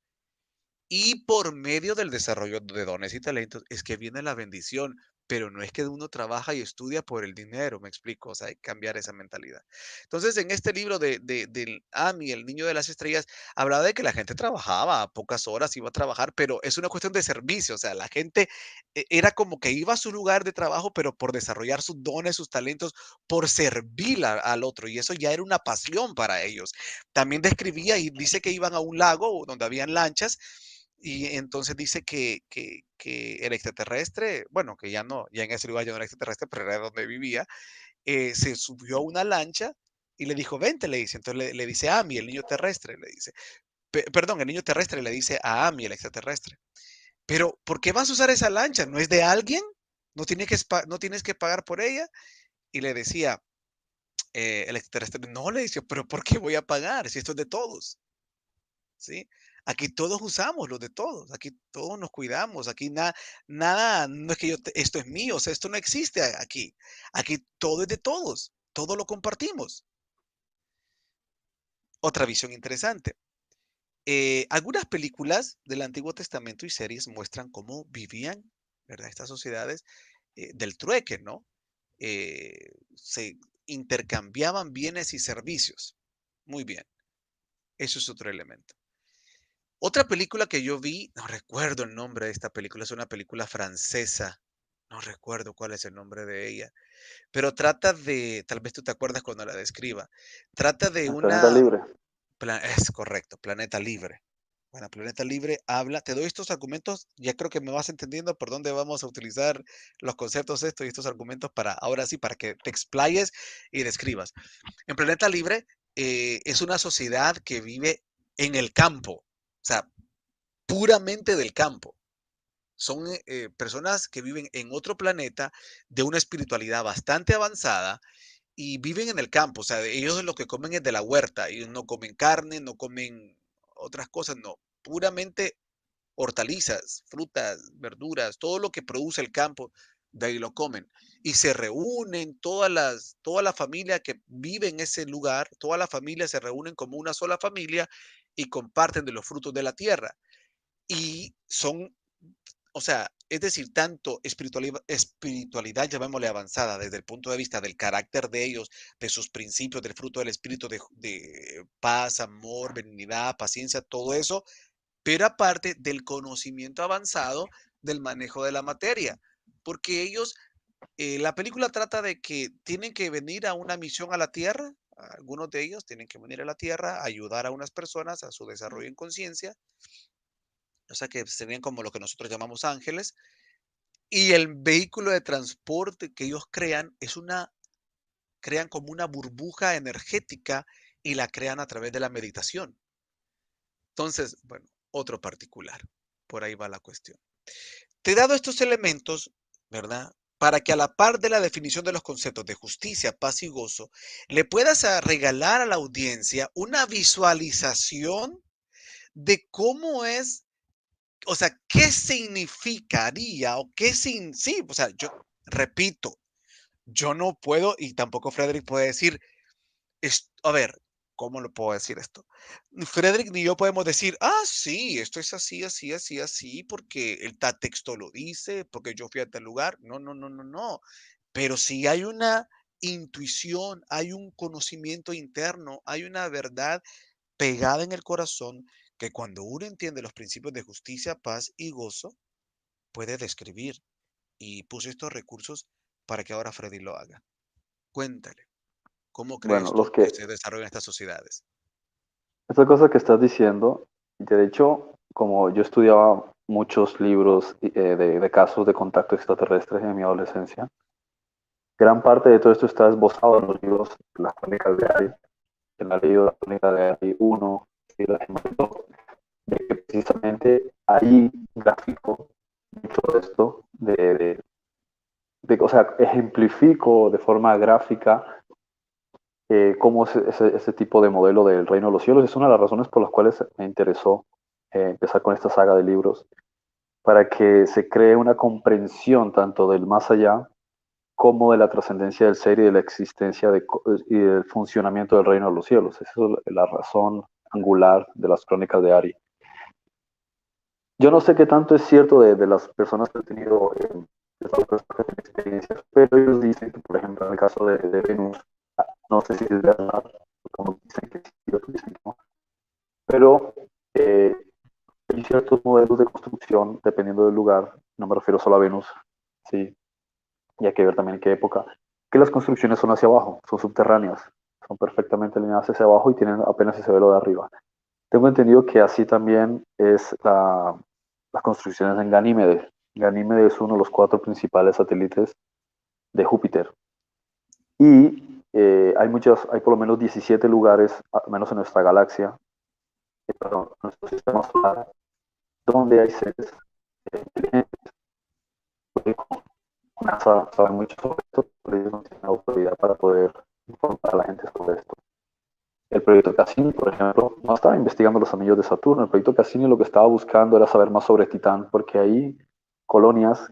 Speaker 2: Y por medio del desarrollo de dones y talentos es que viene la bendición, pero no es que uno trabaja y estudia por el dinero, me explico, o sea, hay que cambiar esa mentalidad. Entonces, en este libro del Ami, el niño de las estrellas, hablaba de que la gente trabajaba pocas horas, iba a trabajar, pero es una cuestión de servicio, o sea, la gente era como que iba a su lugar de trabajo, pero por desarrollar sus dones, sus talentos, por servir al otro, y eso ya era una pasión para ellos. También describía y dice que iban a un lago donde habían lanchas y entonces dice que el extraterrestre, bueno, que ya no, ya en ese lugar ya no era extraterrestre, pero era donde vivía, se subió a una lancha y le dijo, vente, le dice. Entonces le dice a Ami, el niño terrestre, le dice. Perdón, el niño terrestre le dice a Ami, el extraterrestre. Pero, ¿por qué vas a usar esa lancha? ¿No es de alguien? ¿No tienes que pagar por ella? Y le decía el extraterrestre, no, le dice, pero ¿por qué voy a pagar si esto es de todos? ¿Sí? Aquí todos usamos lo de todos, aquí todos nos cuidamos, aquí nada, no es que esto es mío, o sea, esto no existe aquí. Aquí todo es de todos, todo lo compartimos. Otra visión interesante. Algunas películas del Antiguo Testamento y series muestran cómo vivían, ¿verdad? Estas sociedades del trueque, ¿no? Se intercambiaban bienes y servicios. Muy bien, eso es otro elemento. Otra película que yo vi, no recuerdo el nombre de esta película, es una película francesa, no recuerdo cuál es el nombre de ella, pero trata de, tal vez tú te acuerdas cuando la describa, trata de
Speaker 3: El planeta libre.
Speaker 2: es correcto, Planeta Libre. Bueno, Planeta Libre habla, te doy estos argumentos, ya creo que me vas entendiendo por dónde vamos a utilizar los conceptos estos y estos argumentos para, ahora sí, para que te explayes y describas. En Planeta Libre es una sociedad que vive en el campo, o sea, puramente del campo. Son personas que viven en otro planeta de una espiritualidad bastante avanzada y viven en el campo. O sea, ellos lo que comen es de la huerta. Ellos no comen carne, no comen otras cosas, no. Puramente hortalizas, frutas, verduras, todo lo que produce el campo, de ahí lo comen. Y se reúnen toda la familia que vive en ese lugar, toda la familia se reúnen como una sola familia y comparten de los frutos de la tierra. Y son, o sea, es decir, tanto espiritualidad, llamémosle avanzada, desde el punto de vista del carácter de ellos, de sus principios, del fruto del espíritu, de paz, amor, benignidad, paciencia, todo eso, pero aparte del conocimiento avanzado del manejo de la materia, porque ellos, la película trata de que tienen que venir a una misión a la Tierra, algunos de ellos tienen que venir a la Tierra a ayudar a unas personas a su desarrollo en conciencia, o sea que serían como lo que nosotros llamamos ángeles, y el vehículo de transporte que ellos crean crean como una burbuja energética y la crean a través de la meditación. Entonces, bueno, otro particular, por ahí va la cuestión. Te he dado estos elementos, ¿verdad? Para que a la par de la definición de los conceptos de justicia, paz y gozo, le puedas regalar a la audiencia una visualización de cómo es, o sea, qué significaría o qué sin, sí, o sea, yo repito, yo no puedo y tampoco Frederick puede decir, a ver, ¿cómo lo puedo decir esto? Frederick ni yo podemos decir, sí, esto es así, así, así, así, porque el texto lo dice, porque yo fui a tal lugar. No, no, no, no, no. Pero si hay una intuición, hay un conocimiento interno, hay una verdad pegada en el corazón que cuando uno entiende los principios de justicia, paz y gozo, puede describir. Y puse estos recursos para que ahora Freddy lo haga. Cuéntale. ¿Cómo
Speaker 3: Bueno,
Speaker 2: crees tú que se desarrollan estas sociedades?
Speaker 3: Esta cosa que estás diciendo, de hecho, como yo estudiaba muchos libros de casos de contacto extraterrestres en mi adolescencia, gran parte de todo esto está esbozado en los libros, las crónicas de Ari, en la leído la crónica de Ari 1 y la Gema de Thoth, de que precisamente ahí grafico mucho de esto, o sea, ejemplifico de forma gráfica cómo es ese tipo de modelo del reino de los cielos. Es una de las razones por las cuales me interesó empezar con esta saga de libros, para que se cree una comprensión tanto del más allá como de la trascendencia del ser y de la existencia y del funcionamiento del reino de los cielos. Esa es la razón angular de las crónicas de Ari. Yo no sé qué tanto es cierto de las personas que han tenido experiencias, pero ellos dicen que, por ejemplo, en el caso de Venus, no sé si es verdad, como dicen que sí, otros dicen que no, pero eh, hay ciertos modelos de construcción, dependiendo del lugar, no me refiero solo a Venus, sí, y hay que ver también en qué época, que las construcciones son hacia abajo, son subterráneas, son perfectamente alineadas hacia abajo y tienen apenas ese velo de arriba. Tengo entendido que así también es las construcciones en Ganímedes. Ganímedes es uno de los 4 principales satélites de Júpiter. Y hay por lo menos 17 lugares, al menos en nuestra galaxia, perdón, en nuestro sistema solar, donde hay seres inteligentes. NASA sabe mucho sobre esto, pero ellos no tienen autoridad para poder informar a la gente sobre esto. El proyecto Cassini, por ejemplo, no estaba investigando los anillos de Saturno. El proyecto Cassini lo que estaba buscando era saber más sobre Titán, porque hay colonias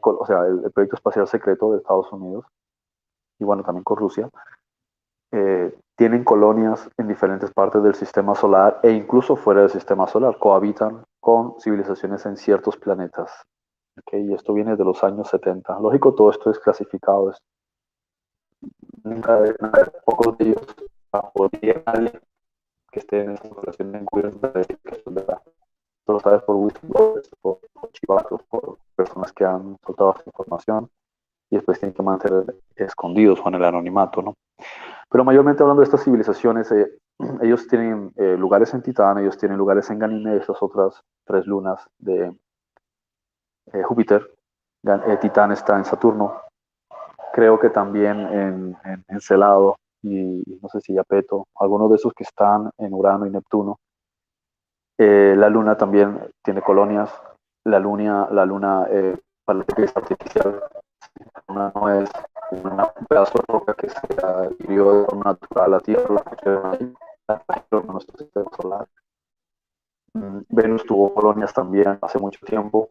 Speaker 3: o sea, el proyecto espacial secreto de Estados Unidos, y bueno, también con Rusia, tienen colonias en diferentes partes del sistema solar e incluso fuera del sistema solar, cohabitan con civilizaciones en ciertos planetas. ¿Okay? Y esto viene de los años 70. Lógico, todo esto es clasificado. Nunca, pocos de ellos, podría nadie que esté en esa población encubierta de decir que esto es verdad. Tú lo sabes por whistleblowers, por chivatos, por personas que han soltado esta información y después tienen que mantener escondidos o en el anonimato, ¿no? Pero mayormente hablando de estas civilizaciones, ellos tienen lugares en Titán, ellos tienen lugares en Ganímedes, esas otras 3 lunas de Júpiter. Titán está en Saturno, creo que también en Encelado y no sé si Yapeto, algunos de esos que están en Urano y Neptuno. La Luna también tiene colonias. La Luna para que es artificial. La Luna no es un pedazo de roca que se adhirió de forma natural a la Tierra, la pusieron ahí, la trajeron a nuestro sistema solar. Venus tuvo colonias también hace mucho tiempo.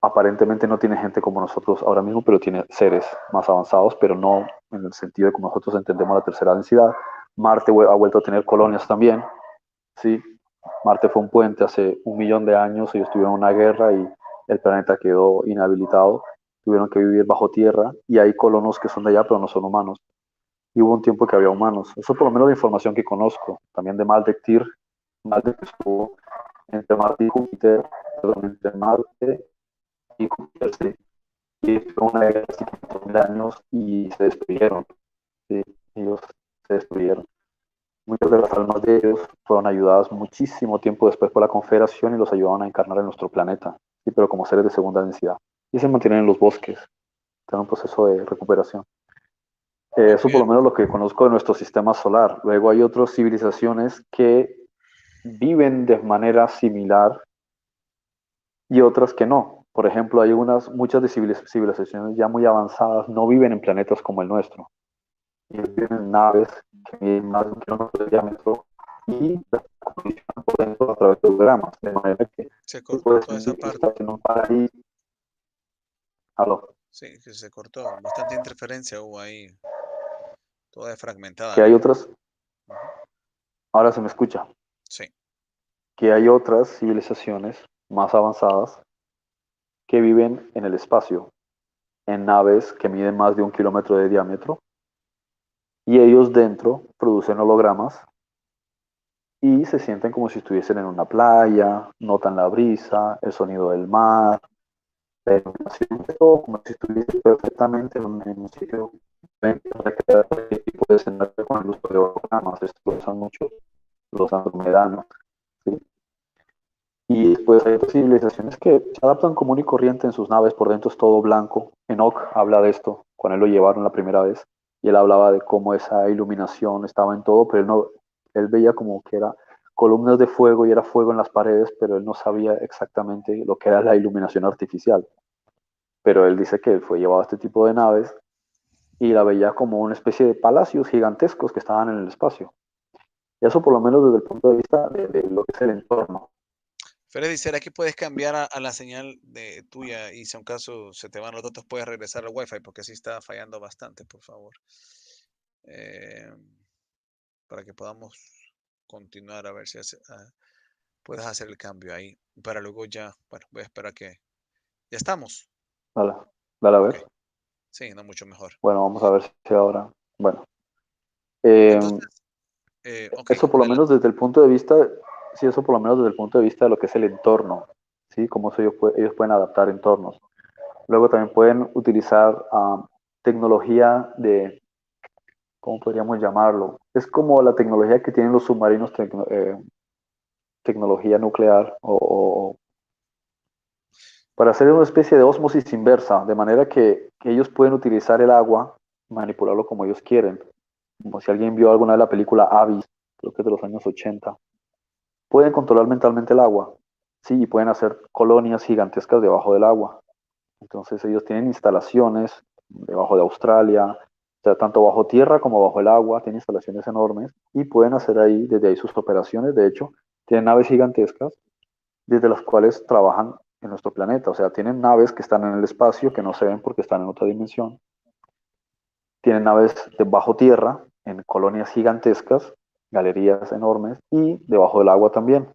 Speaker 3: Aparentemente no tiene gente como nosotros ahora mismo, pero tiene seres más avanzados, pero no en el sentido de como nosotros entendemos la tercera densidad. Marte ha vuelto a tener colonias también, ¿sí? Marte fue un puente hace 1 millón de años, ellos tuvieron una guerra y el planeta quedó inhabilitado, tuvieron que vivir bajo tierra y hay colonos que son de allá pero no son humanos. Y hubo un tiempo que había humanos. Eso por lo menos la información que conozco. También de Maldek estuvo entre Marte y Júpiter, perdón, entre Marte y Júpiter, sí. Y fue una guerra de 500.000 años y se destruyeron. Sí, ellos se destruyeron. Muchas de las almas de ellos fueron ayudadas muchísimo tiempo después por la Confederación y los ayudaron a encarnar en nuestro planeta, ¿sí? Pero como seres de segunda densidad. Y se mantienen en los bosques, están en un proceso de recuperación. Eso por lo menos lo que conozco de nuestro sistema solar. Luego hay otras civilizaciones que viven de manera similar y otras que no. Por ejemplo, hay muchas de civilizaciones ya muy avanzadas no viven en planetas como el nuestro. Ellos viven en naves que miden más de 1 kilómetro de diámetro y las condicionan por dentro a través de hologramas, de manera que
Speaker 2: Se
Speaker 3: tú
Speaker 2: cortó
Speaker 3: puedes
Speaker 2: esa
Speaker 3: sentir que
Speaker 2: parte.
Speaker 3: estás en un paraíso. ¿Aló?
Speaker 2: Sí, que se cortó. Bastante interferencia hubo ahí. Toda fragmentada
Speaker 3: Que hay
Speaker 2: la.
Speaker 3: otras, ahora se me escucha,
Speaker 2: Sí.
Speaker 3: que hay otras civilizaciones más avanzadas que viven en el espacio, en naves que miden más de 1 kilómetro de diámetro, y ellos dentro producen hologramas y se sienten como si estuviesen en una playa, notan la brisa, el sonido del mar, la iluminación de todo, como si estuviese perfectamente en un sitio recrear cualquier tipo de escenario con el uso de hologramas. Esto lo usan mucho los andromedanos, ¿sí? Y después hay otras civilizaciones que se adaptan común y corriente en sus naves, por dentro es todo blanco. Enoch habla de esto cuando él lo llevaron la primera vez, y él hablaba de cómo esa iluminación estaba en todo, pero él, no, él veía como que era columnas de fuego y era fuego en las paredes, pero él no sabía exactamente lo que era la iluminación artificial. Pero él dice que él fue llevado a este tipo de naves y la veía como una especie de palacios gigantescos que estaban en el espacio. Y eso por lo menos desde el punto de vista de lo que es el entorno.
Speaker 2: Freddy, ¿será que puedes cambiar a la señal de tuya y si a un caso se te van los datos puedes regresar al Wi-Fi porque sí está fallando bastante, por favor? Eh, para que podamos continuar a ver si puedes hacer el cambio ahí. Para luego ya, bueno, voy a esperar que... Ya estamos.
Speaker 3: Dale, dale a
Speaker 2: Ok,
Speaker 3: ver.
Speaker 2: sí, no mucho mejor.
Speaker 3: Bueno, vamos a ver si ahora. Bueno, eh,
Speaker 2: Entonces, ok,
Speaker 3: eso por lo menos
Speaker 2: adelante.
Speaker 3: desde el punto de vista, sí, eso por lo menos desde el punto de vista de lo que es el entorno, ¿sí? Cómo ellos pueden adaptar entornos. Luego también pueden utilizar tecnología de, ¿cómo podríamos llamarlo? Es como la tecnología que tienen los submarinos, tecnología nuclear, o para hacer una especie de ósmosis inversa, de manera que ellos pueden utilizar el agua y manipularlo como ellos quieren. Como si alguien vio alguna de la película Abyss, creo que es de los años 80. Pueden controlar mentalmente el agua, sí, y pueden hacer colonias gigantescas debajo del agua. Entonces ellos tienen instalaciones debajo de Australia, o sea, tanto bajo tierra como bajo el agua, tienen instalaciones enormes y pueden hacer ahí, desde ahí sus operaciones. De hecho, tienen naves gigantescas desde las cuales trabajan en nuestro planeta. O sea, tienen naves que están en el espacio, que no se ven porque están en otra dimensión. Tienen naves de bajo tierra, en colonias gigantescas, galerías enormes y debajo del agua también.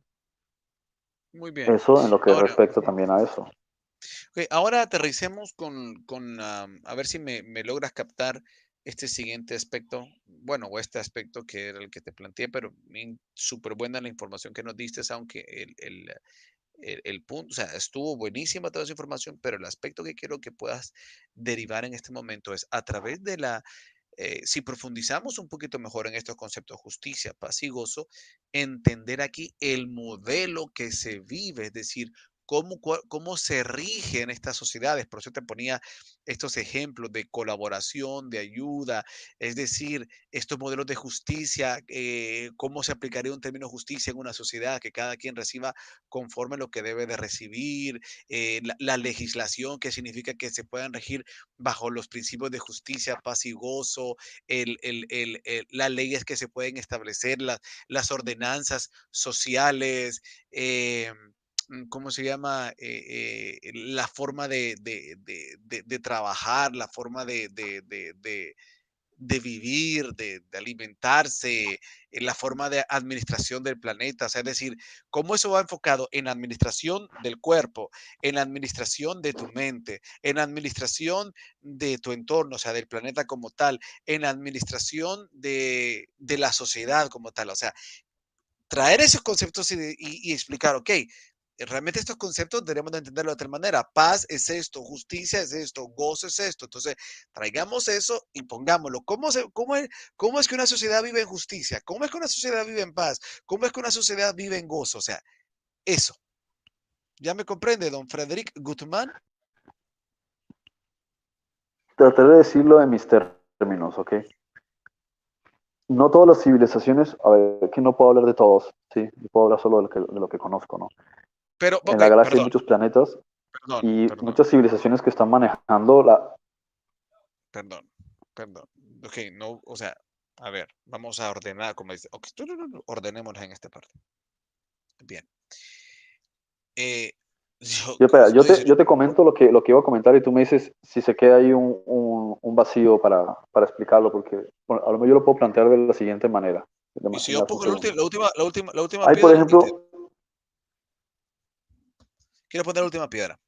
Speaker 2: Muy bien.
Speaker 3: Eso en lo que
Speaker 2: Ahora,
Speaker 3: respecta también a eso.
Speaker 2: ok, ahora aterricemos a ver si me logras captar este siguiente aspecto, bueno, o este aspecto que era el que te planteé, pero súper buena la información que nos diste, aunque el punto, o sea, estuvo buenísima toda esa información, pero el aspecto que quiero que puedas derivar en este momento es a través de si profundizamos un poquito mejor en estos conceptos, justicia, paz y gozo, entender aquí el modelo que se vive, es decir, cómo se rigen estas sociedades. Por eso te ponía estos ejemplos de colaboración, de ayuda, es decir, estos modelos de justicia, cómo se aplicaría un término justicia en una sociedad, que cada quien reciba conforme lo que debe de recibir, la legislación, que significa que se puedan regir bajo los principios de justicia, paz y gozo, las leyes que se pueden establecer, las ordenanzas sociales, ¿cómo se llama? La forma de trabajar, la forma de vivir, de alimentarse, la forma de administración del planeta, o sea, es decir, cómo eso va enfocado en la administración del cuerpo, en la administración de tu mente, en la administración de tu entorno, o sea, del planeta como tal, en la administración de la sociedad como tal, o sea, traer esos conceptos y explicar, ok, realmente estos conceptos debemos de entenderlo de otra manera. Paz es esto, justicia es esto, gozo es esto. Entonces, traigamos eso y pongámoslo. ¿Cómo es que una sociedad vive en justicia? ¿Cómo es que una sociedad vive en paz? ¿Cómo es que una sociedad vive en gozo? O sea, eso. ¿Ya me comprende, don Frederick Gutmann?
Speaker 3: Trataré de decirlo en mis términos, ¿ok? No todas las civilizaciones, a ver, que no puedo hablar de todos, ¿sí? Yo puedo hablar solo de lo que conozco, ¿no?
Speaker 2: Pero,
Speaker 3: En
Speaker 2: ok,
Speaker 3: la galaxia hay
Speaker 2: perdón,
Speaker 3: muchos planetas
Speaker 2: perdón,
Speaker 3: y
Speaker 2: perdón,
Speaker 3: muchas civilizaciones que están manejando la...
Speaker 2: perdón, perdón. Ok, no, o sea, a ver, vamos a ordenar, como dice, ok, ordenémonos en esta parte. Bien. Eh,
Speaker 3: Yo,
Speaker 2: como
Speaker 3: espera,
Speaker 2: tú dices,
Speaker 3: yo te comento lo que iba a comentar y tú me dices si se queda ahí un vacío para explicarlo, porque bueno, a lo mejor yo lo puedo plantear de la siguiente manera.
Speaker 2: y si
Speaker 3: Me
Speaker 2: yo
Speaker 3: das un
Speaker 2: pongo
Speaker 3: segundo.
Speaker 2: la última
Speaker 3: Hay, por
Speaker 2: piedra y te
Speaker 3: ejemplo,
Speaker 2: quiero poner la última piedra.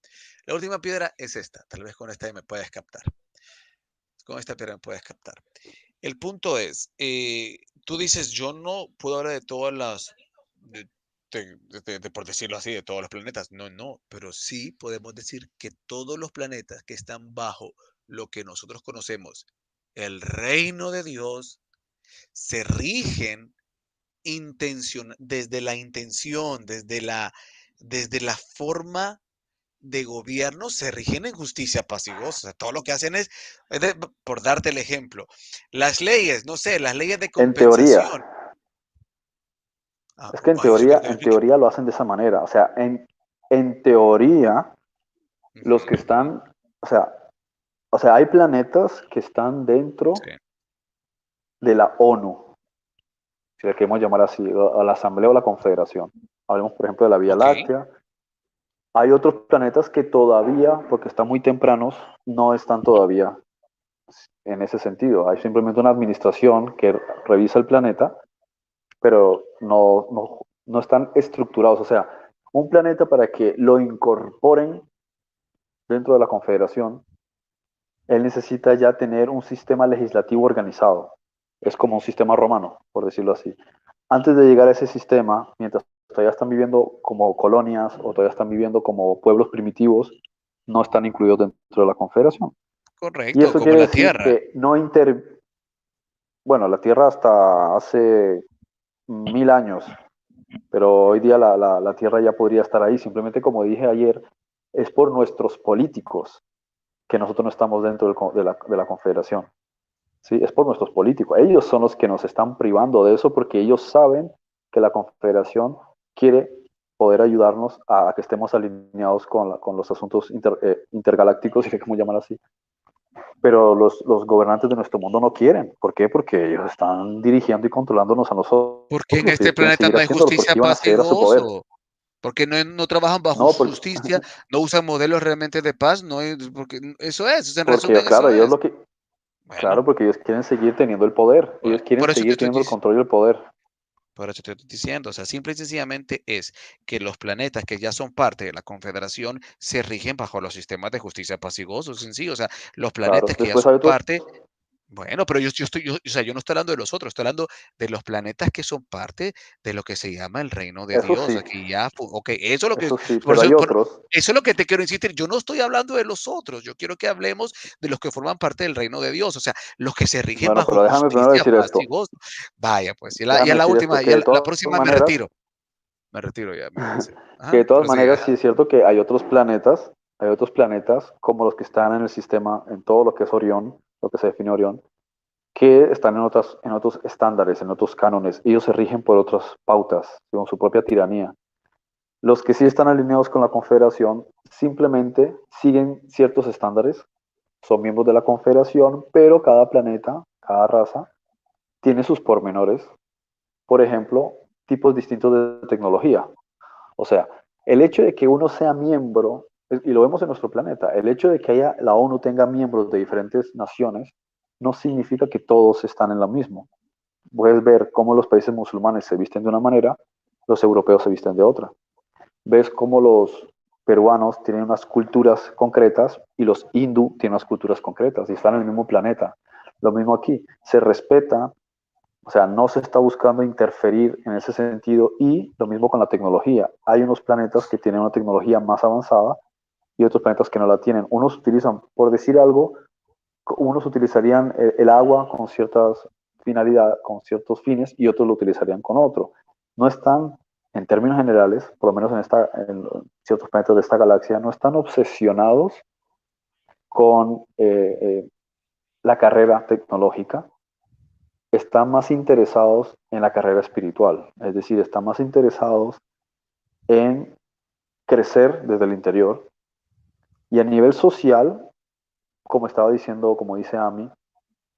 Speaker 2: La última piedra es esta. Tal vez con esta me puedes captar. Con esta piedra me puedes captar. El punto es, tú dices, yo no puedo hablar de todas las, por decirlo así, de todos los planetas. No, no, pero sí podemos decir que todos los planetas que están bajo lo que nosotros conocemos, el reino de Dios, se rigen desde la intención, desde la forma de gobierno, se rigen en justicia, paz y gozo. O sea, todo lo que hacen por darte el ejemplo, las leyes, no sé, las leyes de
Speaker 3: En teoría,
Speaker 2: compensación.
Speaker 3: es que
Speaker 2: Ay, eso quiero que me
Speaker 3: en
Speaker 2: explique.
Speaker 3: teoría lo hacen de esa manera. O sea, en teoría, los que
Speaker 2: Ujú,
Speaker 3: están, o sea, o sea, hay planetas que están dentro
Speaker 2: sí,
Speaker 3: de la ONU, si le queremos llamar así, a la Asamblea o la Confederación. Hablemos, por ejemplo, de la Vía
Speaker 2: ok,
Speaker 3: Láctea. Hay otros planetas que todavía, porque están muy tempranos, no están todavía en ese sentido. Hay simplemente una administración que revisa el planeta, pero no están estructurados. O sea, un planeta para que lo incorporen dentro de la Confederación, él necesita ya tener un sistema legislativo organizado. Es como un sistema romano, por decirlo así. Antes de llegar a ese sistema, mientras todavía están viviendo como colonias o todavía están viviendo como pueblos primitivos, no están incluidos dentro de la Confederación. Y
Speaker 2: correcto,
Speaker 3: eso
Speaker 2: como
Speaker 3: quiere
Speaker 2: la
Speaker 3: decir
Speaker 2: Tierra.
Speaker 3: que no inter... Bueno, la Tierra hasta hace 1000 años, pero hoy día la Tierra ya podría estar ahí. Simplemente, como dije ayer, es por nuestros políticos que nosotros no estamos dentro de la Confederación. ¿Sí? Es por nuestros políticos. Ellos son los que nos están privando de eso porque ellos saben que la Confederación quiere poder ayudarnos a que estemos alineados con los asuntos intergalácticos, si queremos llamar así. Pero los gobernantes de nuestro mundo no quieren. ¿Por qué? Porque ellos están dirigiendo y controlándonos a nosotros
Speaker 2: Porque en
Speaker 3: y
Speaker 2: este
Speaker 3: ellos quieren
Speaker 2: planeta
Speaker 3: seguir
Speaker 2: no hay
Speaker 3: haciéndolo
Speaker 2: justicia,
Speaker 3: porque iban a
Speaker 2: paz y
Speaker 3: acceder a su poder.
Speaker 2: gozo. Porque no trabajan bajo
Speaker 3: No, porque,
Speaker 2: justicia, no usan modelos realmente de paz, no es, porque eso es, en
Speaker 3: porque
Speaker 2: resumen,
Speaker 3: claro,
Speaker 2: eso
Speaker 3: ellos
Speaker 2: es.
Speaker 3: lo que,
Speaker 2: Bueno,
Speaker 3: claro, porque ellos quieren seguir teniendo el poder.
Speaker 2: por,
Speaker 3: Ellos quieren
Speaker 2: por eso te
Speaker 3: seguir
Speaker 2: estoy
Speaker 3: teniendo el
Speaker 2: diciendo.
Speaker 3: control y el poder.
Speaker 2: Por eso te estoy diciendo, o sea, simple y sencillamente es que los planetas que ya son parte de la Confederación se rigen bajo los sistemas de justicia, paz y gozo, sencillo. O sea, los
Speaker 3: Claro.
Speaker 2: planetas que ya
Speaker 3: Después hay
Speaker 2: son
Speaker 3: otros.
Speaker 2: parte, bueno, pero o sea, yo no estoy hablando de los otros, estoy hablando de los planetas que son parte de lo que se llama el reino de
Speaker 3: Eso
Speaker 2: Dios.
Speaker 3: sí,
Speaker 2: Aquí ya, ok, eso es lo que,
Speaker 3: eso sí,
Speaker 2: por
Speaker 3: pero
Speaker 2: eso,
Speaker 3: hay otros.
Speaker 2: eso es lo que te quiero insistir. Yo no estoy hablando de los otros, yo quiero que hablemos de los que forman parte del reino de Dios, o sea, los que se rigen
Speaker 3: Bueno,
Speaker 2: bajo
Speaker 3: pero déjame primero
Speaker 2: justicia,
Speaker 3: decir
Speaker 2: paz y
Speaker 3: esto.
Speaker 2: gozo. Vaya, pues, ya
Speaker 3: Déjame
Speaker 2: la
Speaker 3: decir esto,
Speaker 2: última,
Speaker 3: que
Speaker 2: ya
Speaker 3: de
Speaker 2: la
Speaker 3: todas
Speaker 2: próxima me
Speaker 3: maneras,
Speaker 2: retiro. Me retiro ya, me cansé.
Speaker 3: que
Speaker 2: Ajá,
Speaker 3: de todas
Speaker 2: prosigue,
Speaker 3: maneras
Speaker 2: ajá.
Speaker 3: sí es cierto que hay otros planetas como los que están en el sistema, en todo lo que es Orión, lo que se define Orión, que están en otros estándares, en otros cánones. Ellos se rigen por otras pautas, según su propia tiranía. Los que sí están alineados con la Confederación simplemente siguen ciertos estándares, son miembros de la Confederación, pero cada planeta, cada raza, tiene sus pormenores. Por ejemplo, tipos distintos de tecnología. O sea, el hecho de que uno sea miembro, y lo vemos en nuestro planeta, el hecho de que la ONU tenga miembros de diferentes naciones, no significa que todos están en lo mismo. Puedes ver cómo los países musulmanes se visten de una manera, los europeos se visten de otra. Ves cómo los peruanos tienen unas culturas concretas y los hindú tienen unas culturas concretas y están en el mismo planeta. Lo mismo aquí, se respeta, o sea, no se está buscando interferir en ese sentido y lo mismo con la tecnología. Hay unos planetas que tienen una tecnología más avanzada y otros planetas que no la tienen. Unos utilizan, por decir algo, unos utilizarían el agua con ciertas finalidades, con ciertos fines y otros lo utilizarían con otro. No están, en términos generales, por lo menos en ciertos planetas de esta galaxia, no están obsesionados con la carrera tecnológica, están más interesados en la carrera espiritual, es decir, están más interesados en crecer desde el interior y a nivel social, como estaba diciendo, como dice Ami,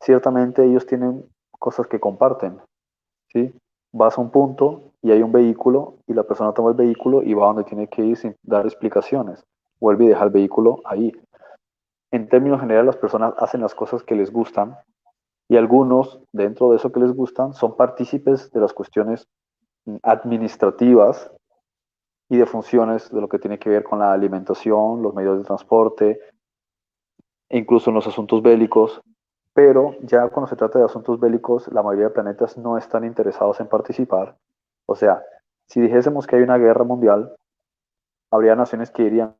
Speaker 3: ciertamente ellos tienen cosas que comparten, ¿sí? Vas a un punto y hay un vehículo y la persona toma el vehículo y va donde tiene que ir sin dar explicaciones. Vuelve y deja el vehículo ahí. En términos generales, las personas hacen las cosas que les gustan y algunos, dentro de eso que les gustan, son partícipes de las cuestiones administrativas y de funciones de lo que tiene que ver con la alimentación, los medios de transporte, e incluso en los asuntos bélicos, pero ya cuando se trata de asuntos bélicos, la mayoría de planetas no están interesados en participar. O sea, si dijésemos que hay una guerra mundial, habría naciones que dirían,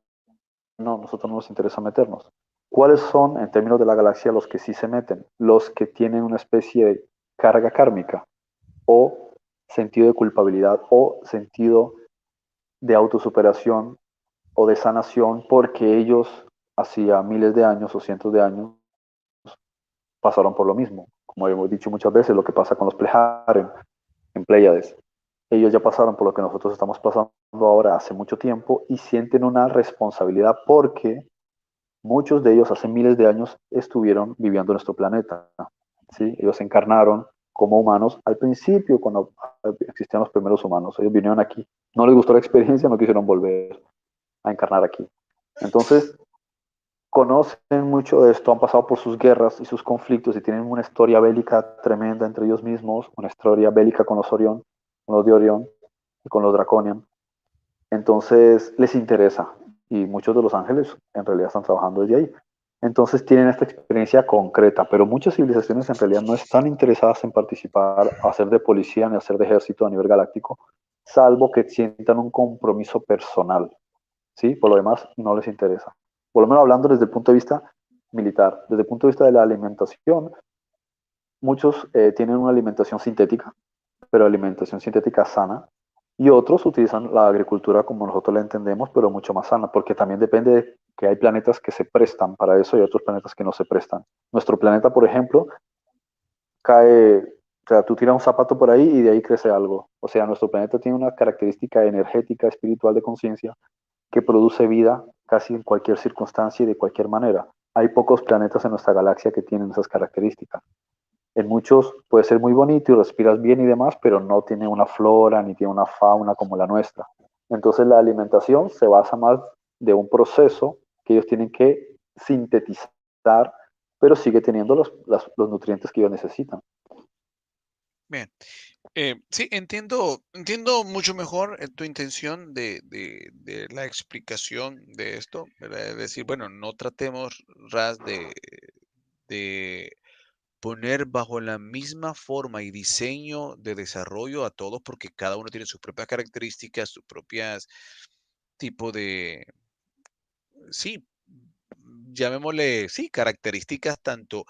Speaker 3: no, nosotros no nos interesa meternos. ¿Cuáles son, en términos de la galaxia, los que sí se meten? Los que tienen una especie de carga kármica o sentido de culpabilidad o sentido de autosuperación o de sanación porque ellos hacía miles de años o cientos de años pasaron por lo mismo. Como hemos dicho muchas veces, lo que pasa con los Plejaren en Pléyades. Ellos ya pasaron por lo que nosotros estamos pasando ahora hace mucho tiempo y sienten una responsabilidad porque muchos de ellos hace miles de años estuvieron viviendo en nuestro planeta. ¿Sí? Ellos encarnaron como humanos al principio, cuando existían los primeros humanos. Ellos vinieron aquí, no les gustó la experiencia, no quisieron volver a encarnar aquí. Entonces, conocen mucho de esto, han pasado por sus guerras y sus conflictos y tienen una historia bélica tremenda entre ellos mismos, una historia bélica con los Orión, con los de Orión y con los Draconian. Entonces les interesa y muchos de los ángeles en realidad están trabajando desde ahí. Entonces tienen esta experiencia concreta, pero muchas civilizaciones en realidad no están interesadas en participar, hacer de policía ni hacer de ejército a nivel galáctico, salvo que sientan un compromiso personal. ¿Sí? Por lo demás, no les interesa. Por lo menos hablando desde el punto de vista militar, desde el punto de vista de la alimentación, muchos tienen una alimentación sintética, pero alimentación sintética sana, y otros utilizan la agricultura como nosotros la entendemos, pero mucho más sana, porque también depende de que hay planetas que se prestan para eso y otros planetas que no se prestan. Nuestro planeta, por ejemplo, cae, o sea, tú tiras un zapato por ahí y de ahí crece algo. O sea, nuestro planeta tiene una característica energética, espiritual de conciencia que produce vida casi en cualquier circunstancia y de cualquier manera. Hay pocos planetas en nuestra galaxia que tienen esas características. En muchos puede ser muy bonito y respiras bien y demás, pero no tiene una flora ni tiene una fauna como la nuestra. Entonces la alimentación se basa más de un proceso que ellos tienen que sintetizar, pero sigue teniendo los nutrientes que ellos necesitan.
Speaker 2: Bien. Sí, entiendo mucho mejor tu intención de la explicación de esto, ¿verdad? Es decir, bueno, no tratemos ras de poner bajo la misma forma y diseño de desarrollo a todos, porque cada uno tiene sus propias características, sus propias tipo de, sí, llamémosle, sí, características tanto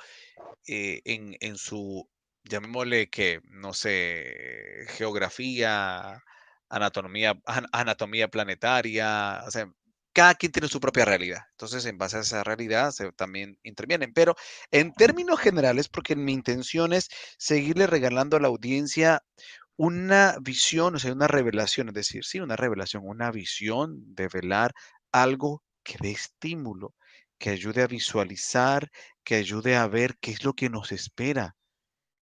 Speaker 2: en su, llamémosle que, no sé, geografía, anatomía planetaria, o sea, cada quien tiene su propia realidad. Entonces, en base a esa realidad, también intervienen. Pero en términos generales, porque mi intención es seguirle regalando a la audiencia una visión, o sea, una revelación, es decir, sí, una revelación, una visión de velar algo que dé estímulo, que ayude a visualizar, que ayude a ver qué es lo que nos espera,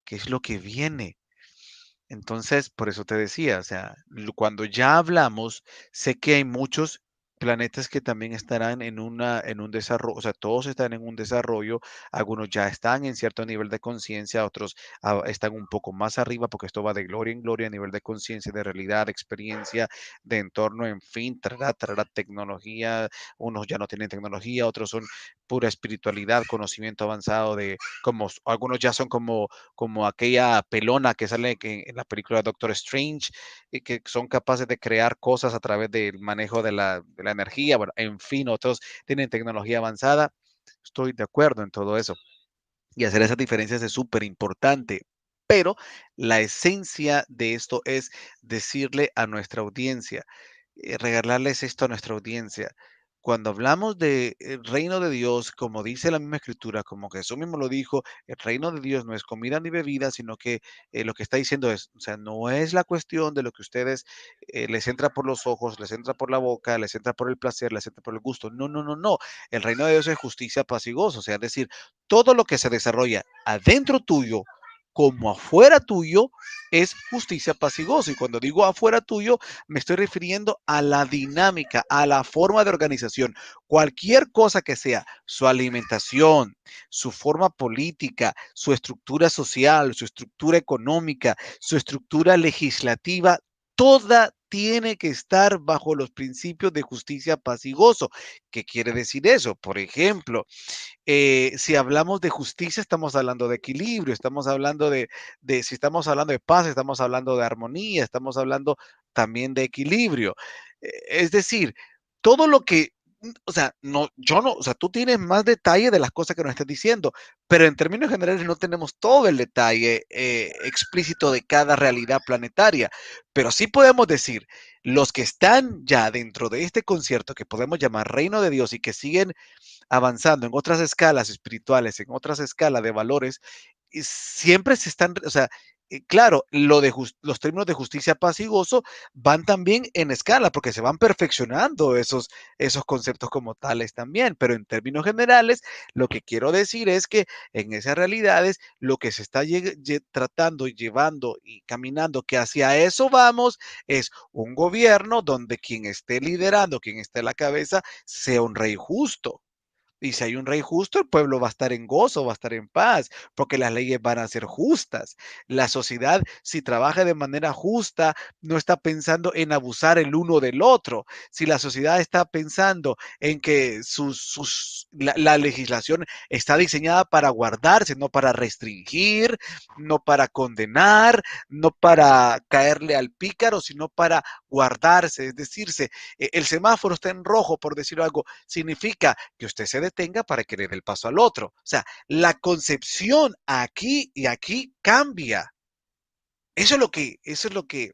Speaker 2: qué es lo que viene. Entonces, por eso te decía, o sea, cuando ya hablamos, sé que hay muchos planetas que también estarán en un desarrollo, o sea, todos están en un desarrollo, algunos ya están en cierto nivel de conciencia, otros están un poco más arriba, porque esto va de gloria en gloria a nivel de conciencia, de realidad, de experiencia, de entorno, en fin, traerá tecnología, unos ya no tienen tecnología, otros son pura espiritualidad, conocimiento avanzado de, como algunos ya son como aquella pelona que sale en la película Doctor Strange, y que son capaces de crear cosas a través del manejo de la energía. Bueno, en fin, otros tienen tecnología avanzada. Estoy de acuerdo en todo eso. Y hacer esas diferencias es súper importante. Pero la esencia de esto es decirle a nuestra audiencia, regalarles esto a nuestra audiencia. Cuando hablamos de el reino de Dios, como dice la misma escritura, como Jesús mismo lo dijo, el reino de Dios no es comida ni bebida, sino que lo que está diciendo es, o sea, no es la cuestión de lo que ustedes les entra por los ojos, les entra por la boca, les entra por el placer, les entra por el gusto. No, no, no, no. El reino de Dios es justicia, paz y gozo. O sea, es decir, todo lo que se desarrolla adentro tuyo como afuera tuyo es justicia, paz y gozo. Y cuando digo afuera tuyo, me estoy refiriendo a la dinámica, a la forma de organización. Cualquier cosa que sea su alimentación, su forma política, su estructura social, su estructura económica, su estructura legislativa, toda tiene que estar bajo los principios de justicia, paz y gozo. ¿Qué quiere decir eso? Por ejemplo, si hablamos de justicia, estamos hablando de equilibrio, estamos hablando si estamos hablando de paz, estamos hablando de armonía, estamos hablando también de equilibrio. Es decir, todo lo que o sea, no, yo no, o sea, tú tienes más detalle de las cosas que nos estás diciendo, pero en términos generales no tenemos todo el detalle explícito de cada realidad planetaria, pero sí podemos decir, los que están ya dentro de este concierto que podemos llamar Reino de Dios y que siguen avanzando en otras escalas espirituales, en otras escalas de valores, y siempre se están, o sea, claro, los términos de justicia, paz y gozo van también en escala, porque se van perfeccionando esos conceptos como tales también, pero en términos generales, lo que quiero decir es que en esas realidades, lo que se está tratando y llevando y caminando, que hacia eso vamos, es un gobierno donde quien esté liderando, quien esté a la cabeza, sea un rey justo. Y si hay un rey justo, el pueblo va a estar en gozo, va a estar en paz, porque las leyes van a ser justas. La sociedad, si trabaja de manera justa, no está pensando en abusar el uno del otro. Si la sociedad está pensando en que la legislación está diseñada para guardarse, no para restringir, no para condenar, no para caerle al pícaro, sino para guardarse. Es decir, el semáforo está en rojo, por decir algo, significa que usted se detenga para que le dé el paso al otro. O sea, la concepción aquí y aquí cambia. Eso es lo que,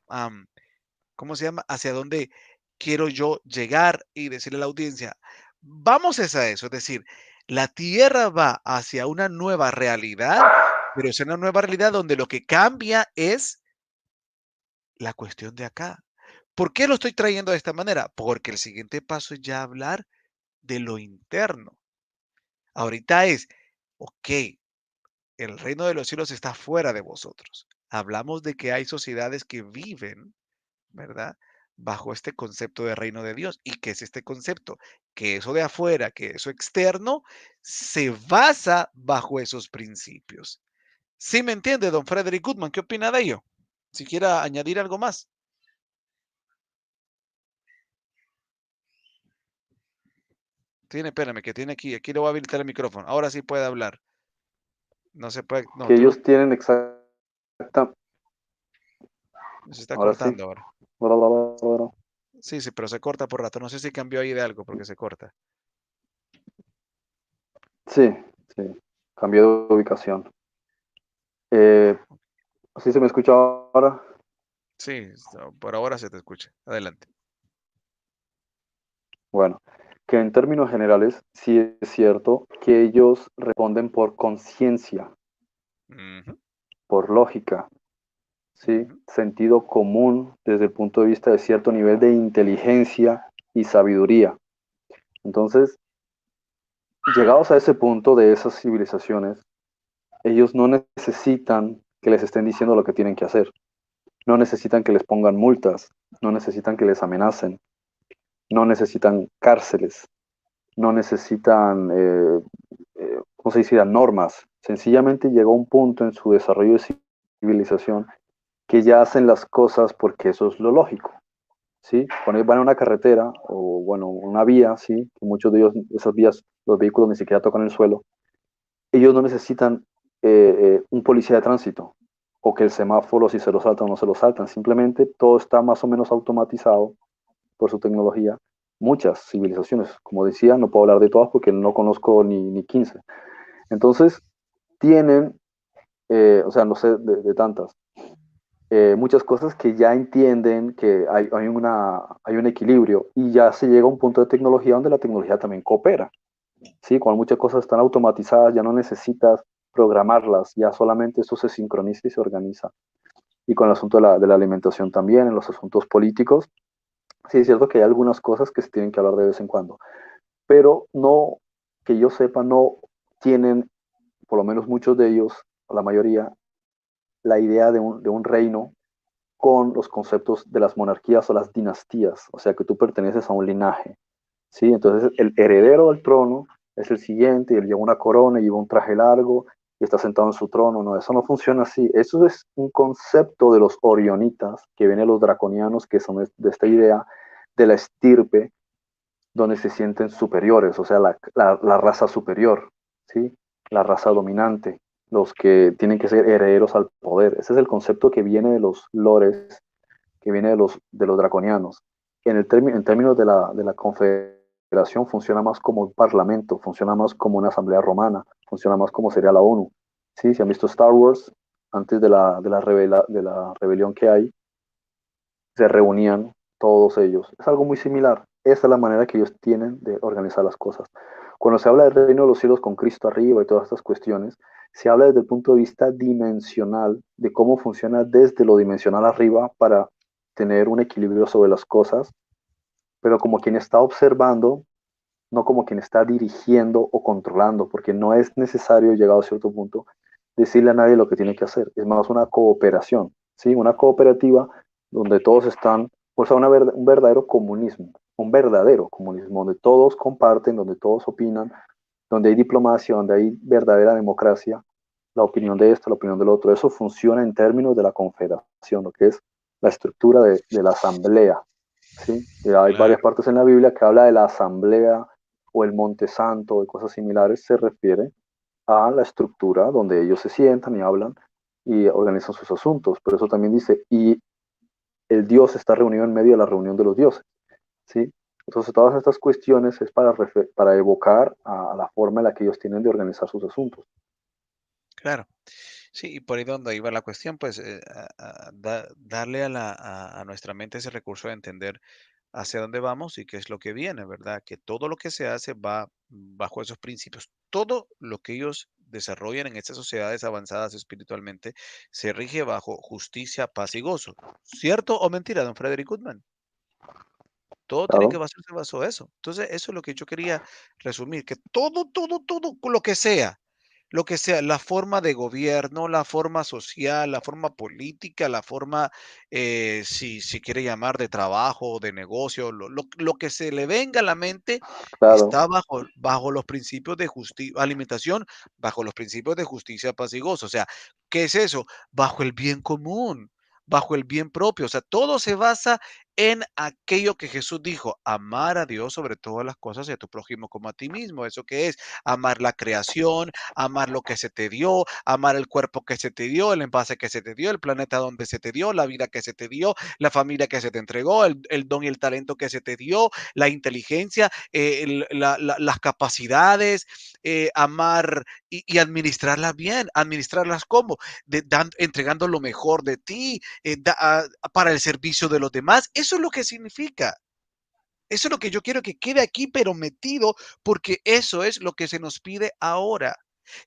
Speaker 2: ¿cómo se llama? Hacia dónde quiero yo llegar y decirle a la audiencia, vamos a eso, es decir, la Tierra va hacia una nueva realidad, pero es una nueva realidad donde lo que cambia es la cuestión de acá. ¿Por qué lo estoy trayendo de esta manera? Porque el siguiente paso es ya hablar de lo interno. Ahorita es, ok, el reino de los cielos está fuera de vosotros. Hablamos de que hay sociedades que viven, ¿verdad? Bajo este concepto de reino de Dios. ¿Y qué es este concepto? Que eso de afuera, que eso externo, se basa bajo esos principios. ¿Sí me entiende, don Frederick Goodman? ¿Qué opina de ello? Si quiera añadir algo más. Espérame, que tiene aquí le voy a habilitar el micrófono. Ahora sí puede hablar. No se puede, no,
Speaker 3: Que
Speaker 2: tú no,
Speaker 3: ellos tienen exacta,
Speaker 2: se está
Speaker 3: ahora sí.
Speaker 2: cortando ahora.
Speaker 3: Bla, bla, bla, bla, bla.
Speaker 2: Sí, sí, pero se corta por rato. No sé si cambió ahí de algo porque se corta.
Speaker 3: Sí, sí, cambió de ubicación. Eh, ¿Sí se me escucha ahora?
Speaker 2: Sí, por ahora se te escucha. Adelante.
Speaker 3: Bueno, que en términos generales sí es cierto que ellos responden por conciencia,
Speaker 2: Ujú,
Speaker 3: por lógica, ¿sí?
Speaker 2: ujú.
Speaker 3: Sentido común desde el punto de vista de cierto nivel de inteligencia y sabiduría. Entonces, llegados a ese punto de esas civilizaciones, ellos no necesitan que les estén diciendo lo que tienen que hacer, no necesitan que les pongan multas, no necesitan que les amenacen, no necesitan cárceles, no necesitan, ¿cómo se dice?, normas. Sencillamente llegó un punto en su desarrollo de civilización que ya hacen las cosas porque eso es lo lógico. ¿Sí? Cuando ellos van a una carretera o, bueno, una vía, ¿sí? Que muchos de ellos, esas vías, los vehículos ni siquiera tocan el suelo, ellos no necesitan un policía de tránsito o que el semáforo si se lo saltan o no se lo saltan, simplemente todo está más o menos automatizado por su tecnología. Muchas civilizaciones, como decía, no puedo hablar de todas porque no conozco ni 15. Entonces, tienen, o sea, no sé de tantas, muchas cosas que ya entienden que hay un equilibrio y ya se llega a un punto de tecnología donde la tecnología también coopera. ¿Sí? Cuando muchas cosas están automatizadas, ya no necesitas programarlas, ya solamente eso se sincroniza y se organiza. Y con el asunto de la alimentación también, en los asuntos políticos, sí es cierto que hay algunas cosas que se tienen que hablar de vez en cuando, pero no, que yo sepa, no tienen, por lo menos muchos de ellos, la mayoría, la idea de un reino con los conceptos de las monarquías o las dinastías, o sea que tú perteneces a un linaje, ¿sí? Entonces el heredero del trono es el siguiente, y él lleva una corona y lleva un traje largo y está sentado en su trono, no, eso no funciona así, eso es un concepto de los orionitas, que vienen los draconianos, que son de esta idea de la estirpe, donde se sienten superiores, o sea, la raza superior, ¿sí? La raza dominante, los que tienen que ser herederos al poder. Ese es el concepto que viene de los lores, que viene de los draconianos. En términos de la confederación confederación funciona más como un parlamento, funciona más como una asamblea romana, funciona más como sería la ONU. ¿Sí? Si han visto Star Wars, antes de la rebelión que hay, se reunían todos ellos. Es algo muy similar. Esa es la manera que ellos tienen de organizar las cosas. Cuando se habla del reino de los cielos con Cristo arriba y todas estas cuestiones, se habla desde el punto de vista dimensional, de cómo funciona desde lo dimensional arriba para tener un equilibrio sobre las cosas, pero como quien está observando, no como quien está dirigiendo o controlando, porque no es necesario, llegado a cierto punto, decirle a nadie lo que tiene que hacer. Es más una cooperación, ¿sí? Una cooperativa donde todos están, o sea, un verdadero comunismo, donde todos comparten, donde todos opinan, donde hay diplomacia, donde hay verdadera democracia, la opinión de esto, la opinión del otro. Eso funciona en términos de la confederación, lo que es la estructura de la asamblea, ¿sí? Y hay varias
Speaker 2: Claro.
Speaker 3: partes en la Biblia que habla de la asamblea o el monte santo y cosas similares, se refiere a la estructura donde ellos se sientan y hablan y organizan sus asuntos. Pero eso también dice, y el Dios está reunido en medio de la reunión de los dioses, ¿sí? Entonces todas estas cuestiones es para evocar a la forma en la que ellos tienen de organizar sus asuntos.
Speaker 2: Claro. Sí, y por ahí donde iba la cuestión, pues darle a nuestra mente ese recurso de entender hacia dónde vamos y qué es lo que viene, ¿verdad? Que todo lo que se hace va bajo esos principios. Todo lo que ellos desarrollan en estas sociedades avanzadas espiritualmente se rige bajo justicia, paz y gozo. ¿Cierto o mentira, don Frederick Goodman? Todo tiene que
Speaker 3: Claro,
Speaker 2: basarse bajo eso. Entonces, eso es lo que yo quería resumir, que todo, lo que sea, la forma de gobierno, la forma social, la forma política, la forma, si quiere llamar de trabajo, de negocio, lo que se le venga a la mente
Speaker 3: claro,
Speaker 2: está bajo los principios de justicia, alimentación, bajo los principios de justicia, paz y gozo. O sea, ¿qué es eso? Bajo el bien común, bajo el bien propio. O sea, todo se basa en aquello que Jesús dijo, amar a Dios sobre todas las cosas y a tu prójimo como a ti mismo. ¿Eso qué es? Amar la creación, amar lo que se te dio, amar el cuerpo que se te dio, el envase que se te dio, el planeta donde se te dio, la vida que se te dio, la familia que se te entregó, el don y el talento que se te dio, la inteligencia, las capacidades, amar y administrarlas bien, administrarlas como, entregando lo mejor de ti, para el servicio de los demás. Eso es lo que significa. Eso es lo que yo quiero que quede aquí, pero metido, porque eso es lo que se nos pide ahora.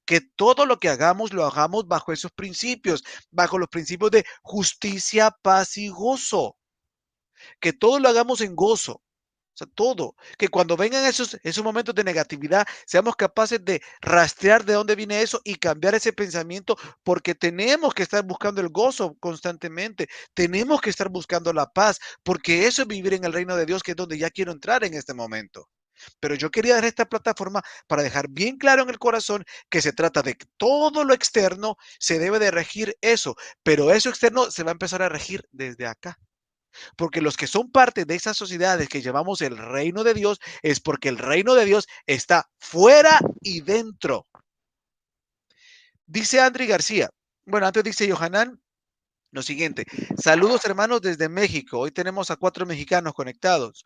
Speaker 2: Que todo lo que hagamos lo hagamos bajo esos principios, bajo los principios de justicia, paz y gozo. Que todo lo hagamos en gozo. O sea, todo. Que cuando vengan esos momentos de negatividad, seamos capaces de rastrear de dónde viene eso y cambiar ese pensamiento, porque tenemos que estar buscando el gozo constantemente. Tenemos que estar buscando la paz, porque eso es vivir en el reino de Dios, que es donde ya quiero entrar en este momento. Pero yo quería dar esta plataforma para dejar bien claro en el corazón que se trata de que todo lo externo se debe de regir eso, pero eso externo se va a empezar a regir desde acá. Porque los que son parte de esas sociedades que llamamos el reino de Dios es porque el reino de Dios está fuera y dentro. Dice Andri García. Bueno, antes dice Johanan lo siguiente. Saludos hermanos desde México. Hoy tenemos a 4 mexicanos conectados.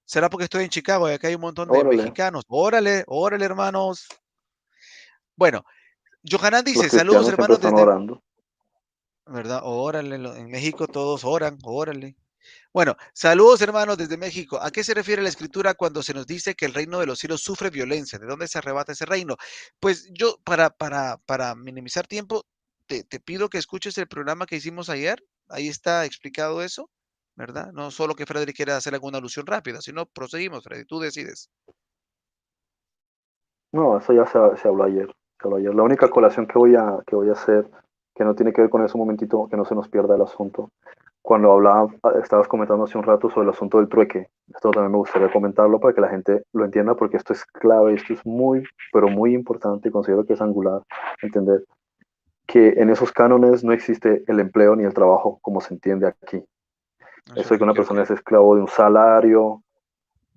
Speaker 2: ¿Será porque estoy en Chicago y acá hay un montón de
Speaker 3: órale,
Speaker 2: mexicanos? Órale, órale hermanos. Bueno, Johanan
Speaker 3: los
Speaker 2: dice, saludos
Speaker 3: cristianos siempre
Speaker 2: hermanos
Speaker 3: están
Speaker 2: desde,
Speaker 3: orando.
Speaker 2: ¿verdad? Órale, en México todos oran, órale. Bueno, saludos hermanos desde México. ¿A qué se refiere la escritura cuando se nos dice que el reino de los cielos sufre violencia? ¿De dónde se arrebata ese reino? Pues yo, para minimizar tiempo, te pido que escuches el programa que hicimos ayer. Ahí está explicado eso, ¿verdad? No solo que Frederick quiera hacer alguna alusión rápida, sino proseguimos, Freddy, tú decides.
Speaker 3: No, eso ya se habló ayer. Se habló ayer. La
Speaker 2: Ok,
Speaker 3: única colación que voy a hacer, que no tiene que ver con eso un momentito, que no se nos pierda el asunto. Cuando estabas comentando hace un rato sobre el asunto del trueque. Esto también me gustaría comentarlo para que la gente lo entienda, porque esto es clave, esto es muy, pero muy importante y considero que es angular entender que en esos cánones no existe el empleo ni el trabajo como se entiende aquí.
Speaker 2: eso
Speaker 3: Eso
Speaker 2: es
Speaker 3: de
Speaker 2: lo
Speaker 3: que
Speaker 2: que
Speaker 3: una
Speaker 2: quiero
Speaker 3: persona
Speaker 2: que...
Speaker 3: es esclavo de un salario,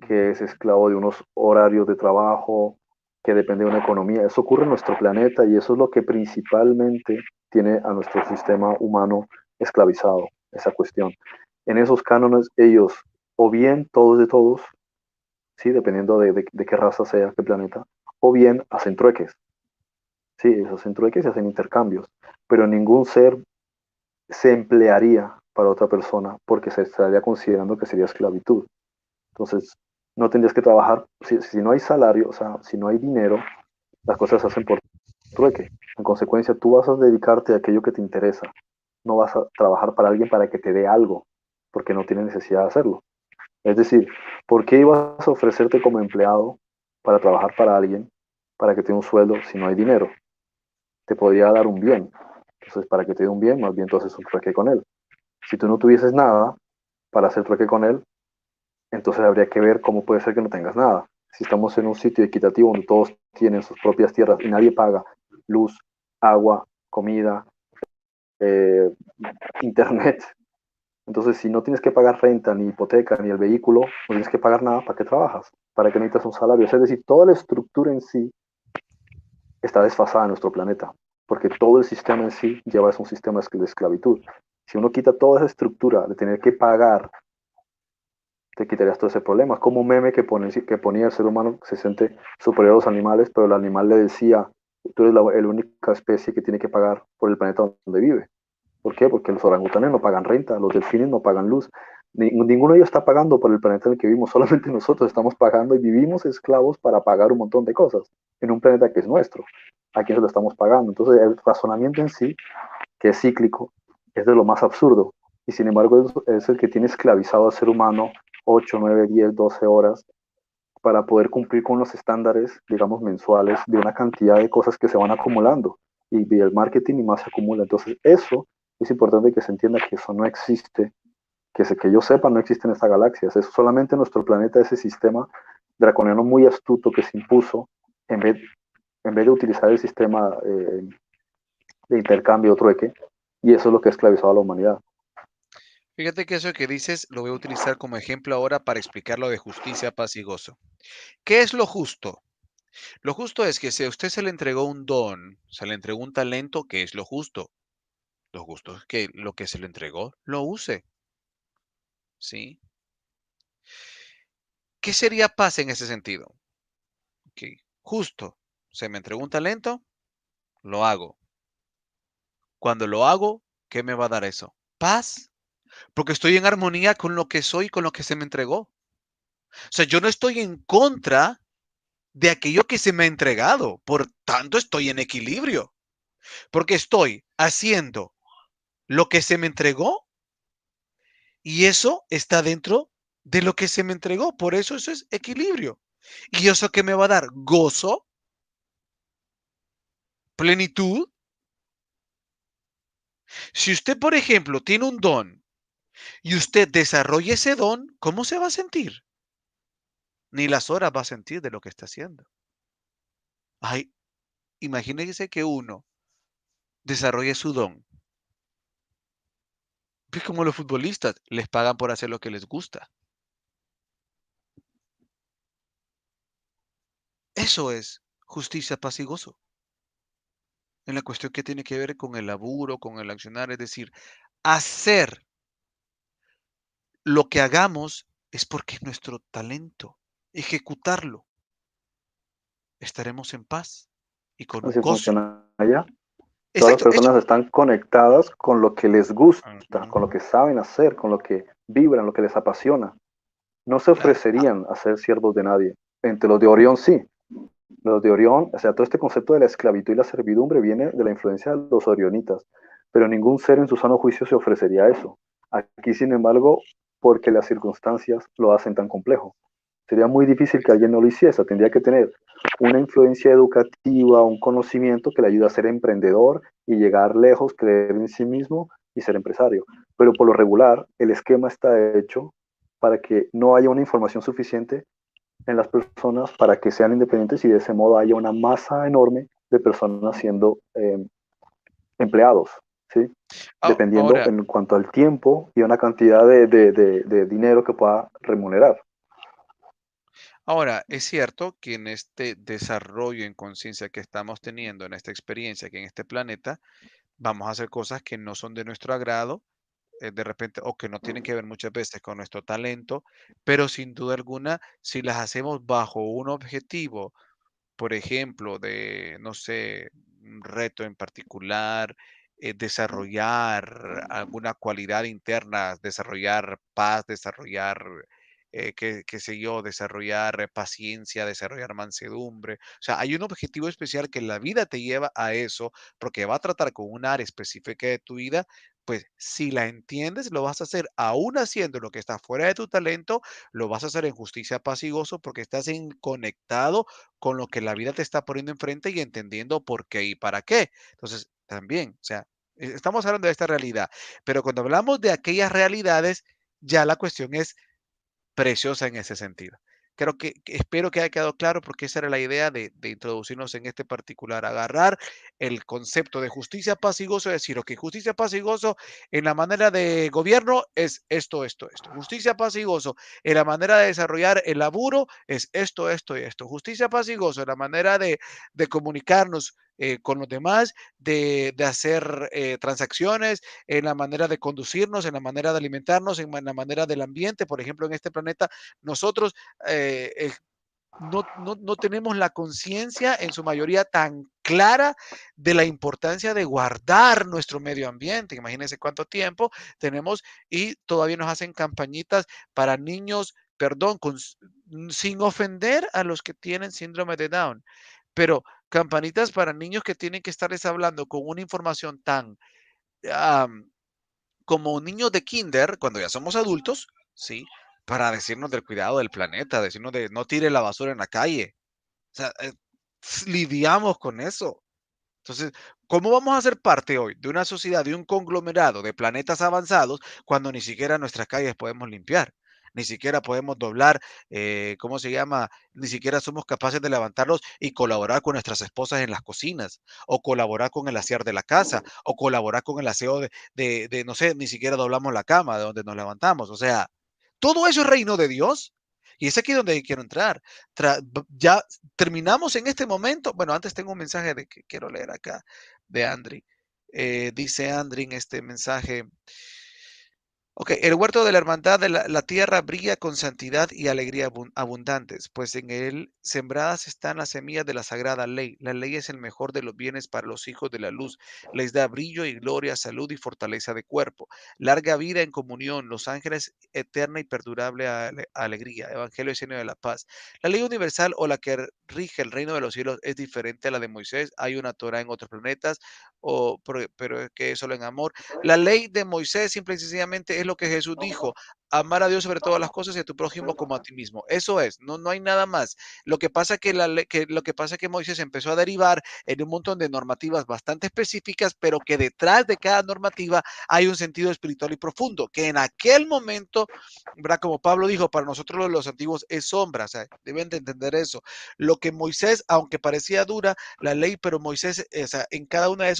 Speaker 3: que es
Speaker 2: Ujú.
Speaker 3: esclavo de unos horarios de trabajo, que depende de una economía. Eso ocurre en nuestro planeta y eso es lo que principalmente tiene a nuestro sistema humano esclavizado, esa cuestión. En esos cánones ellos, o bien todos de todos, ¿sí? Dependiendo de qué raza sea, qué planeta, o bien hacen trueques, ¿sí? Ellos hacen trueques y hacen intercambios, pero ningún ser se emplearía para otra persona porque se estaría considerando que sería esclavitud. Entonces, no tendrías que trabajar, si no hay salario, o sea, si no hay dinero, las cosas se hacen por trueque. En consecuencia, tú vas a dedicarte a aquello que te interesa. No vas a trabajar para alguien para que te dé algo, porque no tiene necesidad de hacerlo. Es decir, ¿por qué ibas a ofrecerte como empleado para trabajar para alguien, para que te dé un sueldo si no hay dinero? Te podría dar un bien. Entonces, para que te dé un bien, más bien tú haces un trueque con él. Si tú no tuvieses nada para hacer trueque con él, entonces habría que ver cómo puede ser que no tengas nada. Si estamos en un sitio equitativo donde todos tienen sus propias tierras y nadie paga luz, agua, comida, eh, internet, entonces si no tienes que pagar renta, ni hipoteca, ni el vehículo, no tienes que pagar nada, ¿para qué trabajas? ¿Para qué necesitas un salario? Es decir, toda la estructura en sí está desfasada en nuestro planeta, porque todo el sistema en sí lleva a un sistema de esclavitud. Si uno quita toda esa estructura de tener que pagar, te quitarías todo ese problema. Es como un meme que ponía el ser humano que se siente superior a los animales, pero el animal le decía, tú eres la única especie que tiene que pagar por el planeta donde vive. ¿Por qué? Porque los orangutanes no pagan renta, los delfines no pagan luz. Ninguno de ellos está pagando por el planeta en el que vivimos, solamente nosotros estamos pagando y vivimos esclavos para pagar un montón de cosas en un planeta que es nuestro. ¿A quién se lo estamos pagando? Entonces el razonamiento en sí, que es cíclico, es de lo más absurdo. Y sin embargo es el que tiene esclavizado al ser humano 8, 9, 10, 12 horas para poder cumplir con los estándares, digamos, mensuales de una cantidad de cosas que se van acumulando. Y el marketing y más se acumula. Entonces, eso es importante que se entienda que eso no existe, que yo sepa, no existe en esta galaxia. Es solamente nuestro planeta, ese sistema draconiano muy astuto que se impuso en vez, en vez de utilizar el sistema de intercambio o trueque, y eso es lo que ha esclavizado a la humanidad.
Speaker 2: Fíjate que eso que dices lo voy a utilizar como ejemplo ahora para explicar lo de justicia, paz y gozo. ¿Qué es lo justo? Lo justo es que si a usted se le entregó un don, se le entregó un talento, ¿qué es lo justo? Lo justo es que lo que se le entregó lo use, ¿sí? ¿Qué sería paz en ese sentido? Ok, justo, se me entregó un talento, lo hago. Cuando lo hago, ¿qué me va a dar eso? Paz, porque estoy en armonía con lo que soy, con lo que se me entregó. O sea, yo no estoy en contra de aquello que se me ha entregado, por tanto estoy en equilibrio, porque estoy haciendo lo que se me entregó y eso está dentro de lo que se me entregó, por eso eso es equilibrio. ¿Y eso qué me va a dar? Gozo, plenitud. Si usted, por ejemplo, tiene un don y usted desarrolla ese don, ¿cómo se va a sentir? Ni las horas va a sentir de lo que está haciendo. Ay, imagínese que uno desarrolle su don. Es como los futbolistas, les pagan por hacer lo que les gusta. Eso es justicia, paz y gozo. En la cuestión que tiene que ver con el laburo, con el accionar, es decir, hacer lo que hagamos es porque es nuestro talento. Ejecutarlo, estaremos en paz y con un
Speaker 3: Así
Speaker 2: gozo.
Speaker 3: funciona allá. Todas las
Speaker 2: Exacto, eso.
Speaker 3: personas están conectadas con lo que les gusta, con lo
Speaker 2: Ujú,
Speaker 3: que saben hacer, con lo que vibran, lo que les apasiona. No se
Speaker 2: claro.
Speaker 3: ofrecerían a ser siervos de nadie. Entre los de Orión sí. Los de Orión, o sea, todo este concepto de la esclavitud y la servidumbre viene de la influencia de los orionitas, pero ningún ser en su sano juicio se ofrecería a eso. Aquí, sin embargo, porque las circunstancias lo hacen tan complejo. Sería muy difícil que alguien no lo hiciese, tendría que tener una influencia educativa, un conocimiento que le ayude a ser emprendedor y llegar lejos, creer en sí mismo y ser empresario. Pero por lo regular, el esquema está hecho para que no haya una información suficiente en las personas para que sean independientes y de ese modo haya una masa enorme de personas siendo empleados, ¿sí? Dependiendo
Speaker 2: Ahora,
Speaker 3: en cuanto al tiempo y una cantidad de dinero que pueda remunerar.
Speaker 2: ahora, es cierto que en este desarrollo en conciencia que estamos teniendo, en esta experiencia que en este planeta, vamos a hacer cosas que no son de nuestro agrado de repente, o que no tienen que ver muchas veces con nuestro talento, pero sin duda alguna, si las hacemos bajo un objetivo, por ejemplo, de, no sé, un reto en particular, desarrollar alguna cualidad interna, desarrollar paz, desarrollar, qué sé yo, desarrollar paciencia, desarrollar mansedumbre. O sea, hay un objetivo especial que la vida te lleva a eso, porque va a tratar con un área específica de tu vida. Pues si la entiendes, lo vas a hacer aún haciendo lo que está fuera de tu talento, lo vas a hacer en justicia, paz y gozo, porque estás conectado con lo que la vida te está poniendo enfrente y entendiendo por qué y para qué. Entonces, también, o sea, estamos hablando de esta realidad, pero cuando hablamos de aquellas realidades, ya la cuestión es preciosa en ese sentido. Creo espero que haya quedado claro porque esa era la idea de introducirnos en este particular, agarrar el concepto de justicia, paz y gozo, decir, ok, justicia, paz y gozo en la manera de gobierno es esto, esto, esto. Justicia, paz y gozo en la manera de desarrollar el laburo es esto, esto y esto. Justicia, paz y gozo en la manera de comunicarnos con los demás, de hacer transacciones, en la manera de conducirnos, en la manera de alimentarnos, en la manera del ambiente. Por ejemplo, en este planeta, nosotros no tenemos la conciencia en su mayoría tan clara de la importancia de guardar nuestro medio ambiente. Imagínense cuánto tiempo tenemos y todavía nos hacen campañitas para niños, perdón, sin ofender a los que tienen síndrome de Down, pero campanitas para niños que tienen que estarles hablando con una información tan um, como niños de kinder, cuando ya somos adultos, ¿sí? Para decirnos del cuidado del planeta, decirnos de no tire la basura en la calle. O sea, lidiamos con eso. Entonces, ¿cómo vamos a ser parte hoy de una sociedad, de un conglomerado de planetas avanzados, cuando ni siquiera nuestras calles podemos limpiar? Ni siquiera podemos doblar, ¿cómo se llama? Ni siquiera somos capaces de levantarlos y colaborar con nuestras esposas en las cocinas, o colaborar con el asear de la casa, o colaborar con el aseo no sé, ni siquiera doblamos la cama de donde nos levantamos. O sea, todo eso es reino de Dios. Y es aquí donde quiero entrar. Ya terminamos en este momento. Bueno, antes tengo un mensaje de que quiero leer acá de Andri. Dice Andri en este mensaje. Ok, el huerto de la hermandad de la tierra brilla con santidad y alegría abundantes, pues en él sembradas están las semillas de la sagrada ley. La ley es el mejor de los bienes para los hijos de la luz. Les da brillo y gloria, salud y fortaleza de cuerpo. Larga vida en comunión, los ángeles, eterna y perdurable alegría. Evangelio y signo de la paz. La ley universal o la que rige el reino de los cielos es diferente a la de Moisés. Hay una Torah en otros planetas, pero que es solo en amor. La ley de Moisés simple y sencillamente es lo que Jesús dijo, amar a Dios sobre todas las cosas y a tu prójimo como a ti mismo. Eso es, no hay nada más. Lo que pasa es lo que pasa es que Moisés empezó a derivar en un montón de normativas bastante específicas, pero que detrás de cada normativa hay un sentido espiritual y profundo, que en aquel momento, ¿verdad? Como Pablo dijo, para nosotros los antiguos es sombra, o sea, deben de entender eso. Lo que Moisés, aunque parecía dura la ley, pero Moisés, o sea, en cada uno de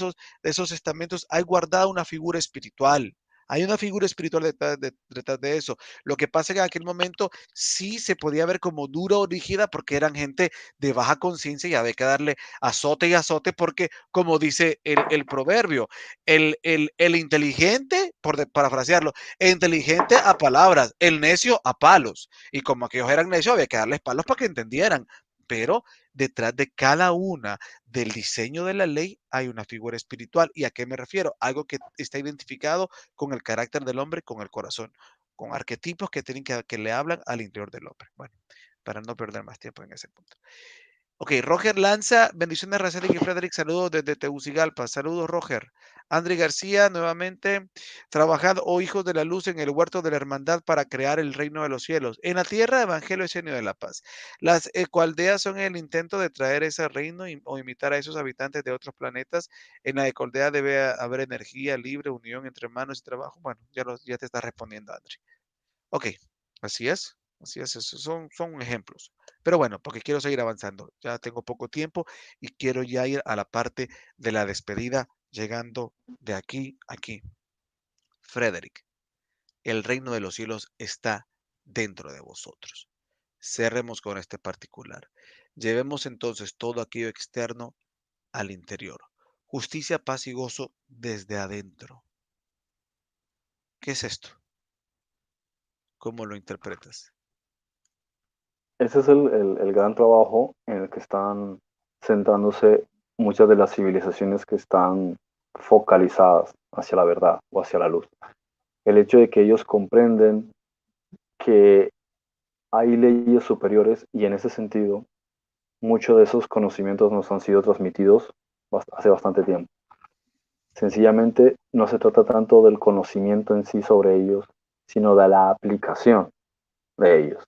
Speaker 2: esos estamentos hay guardada una figura espiritual. Hay una figura espiritual detrás de eso. Lo que pasa es que en aquel momento sí se podía ver como dura o rígida porque eran gente de baja conciencia y había que darle azote y azote porque, como dice el proverbio, el inteligente, parafrasearlo, el inteligente a palabras, el necio a palos. Y como aquellos eran necios, había que darles palos para que entendieran. Pero detrás de cada una del diseño de la ley hay una figura espiritual. ¿Y a qué me refiero? Algo que está identificado con el carácter del hombre, con el corazón, con arquetipos que tienen que le hablan al interior del hombre. Bueno, para no perder más tiempo en ese punto. Ok, Roger Lanza, bendiciones, Racelic y Frederick, saludos desde Tegucigalpa, saludos Roger. André García, nuevamente, trabajad, oh hijos de la luz, en el huerto de la hermandad para crear el reino de los cielos. En la tierra, evangelio es genio de la paz. Las ecoaldeas son el intento de traer ese reino o imitar a esos habitantes de otros planetas. En la ecoaldea debe haber energía libre, unión entre manos y trabajo. Bueno, ya te está respondiendo, André. Ok, así es, esos son ejemplos. Pero bueno, porque quiero seguir avanzando. Ya tengo poco tiempo y quiero ya ir a la parte de la despedida, llegando de aquí a aquí. Frederick, el reino de los cielos está dentro de vosotros. Cerremos con este particular. Llevemos entonces todo aquello externo al interior. Justicia, paz y gozo desde adentro. ¿Qué es esto? ¿Cómo lo interpretas?
Speaker 3: Ese es el gran trabajo en el que están centrándose muchas de las civilizaciones que están focalizadas hacia la verdad o hacia la luz. El hecho de que ellos comprenden que hay leyes superiores y en ese sentido muchos de esos conocimientos nos han sido transmitidos hace bastante tiempo. Sencillamente no se trata tanto del conocimiento en sí sobre ellos, sino de la aplicación de ellos.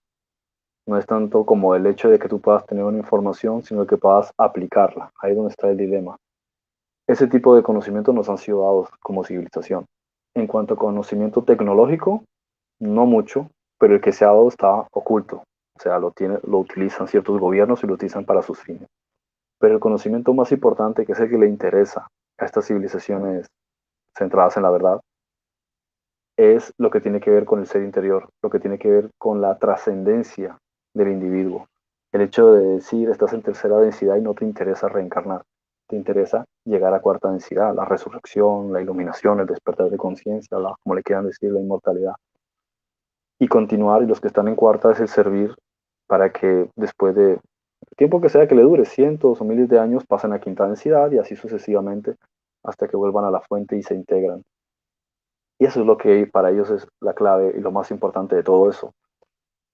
Speaker 3: No es tanto como el hecho de que tú puedas tener una información, sino que puedas aplicarla. Ahí es donde está el dilema. Ese tipo de conocimientos nos han sido dados como civilización. En cuanto a conocimiento tecnológico, no mucho, pero el que se ha dado está oculto. O sea, lo utilizan ciertos gobiernos y lo utilizan para sus fines. Pero el conocimiento más importante, que es el que le interesa a estas civilizaciones centradas en la verdad, es lo que tiene que ver con el ser interior, lo que tiene que ver con la trascendencia del individuo. El hecho de decir, estás en tercera densidad y no te interesa reencarnar, te interesa llegar a cuarta densidad, la resurrección, la iluminación, el despertar de conciencia, como le quieran decir, la inmortalidad. Y continuar, y los que están en cuarta es el servir para que después de tiempo que sea que le dure, cientos o miles de años, pasen a quinta densidad y así sucesivamente hasta que vuelvan a la fuente y se integran. Y eso es lo que para ellos es la clave y lo más importante de todo eso.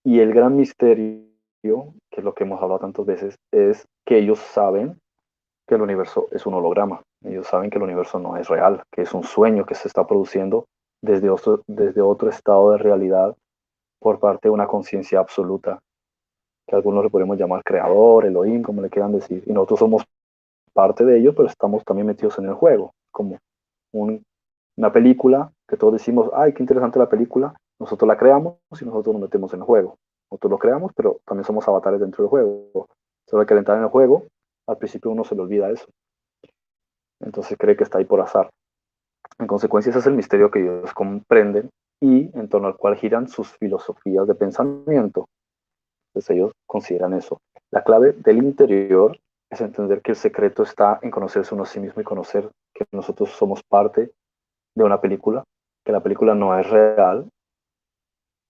Speaker 3: Y el gran misterio, que es lo que hemos hablado tantas veces, es que ellos saben que el universo es un holograma. Ellos saben que el universo no es real, que es un sueño que se está produciendo desde otro estado de realidad por parte de una conciencia absoluta, que algunos le podemos llamar creador, Elohim, como le quieran decir. Y nosotros somos parte de ello, pero estamos también metidos en el juego, como una película que todos decimos, ay, qué interesante la película, nosotros la creamos y nosotros nos metemos en el juego. Nosotros lo creamos, pero también somos avatares dentro del juego. Solo que al entrar en el juego, al principio uno se le olvida eso. Entonces cree que está ahí por azar. En consecuencia, ese es el misterio que ellos comprenden y en torno al cual giran sus filosofías de pensamiento. Entonces ellos consideran eso. La clave del interior es entender que el secreto está en conocerse uno a sí mismo y conocer que nosotros somos parte de una película, que la película no es real,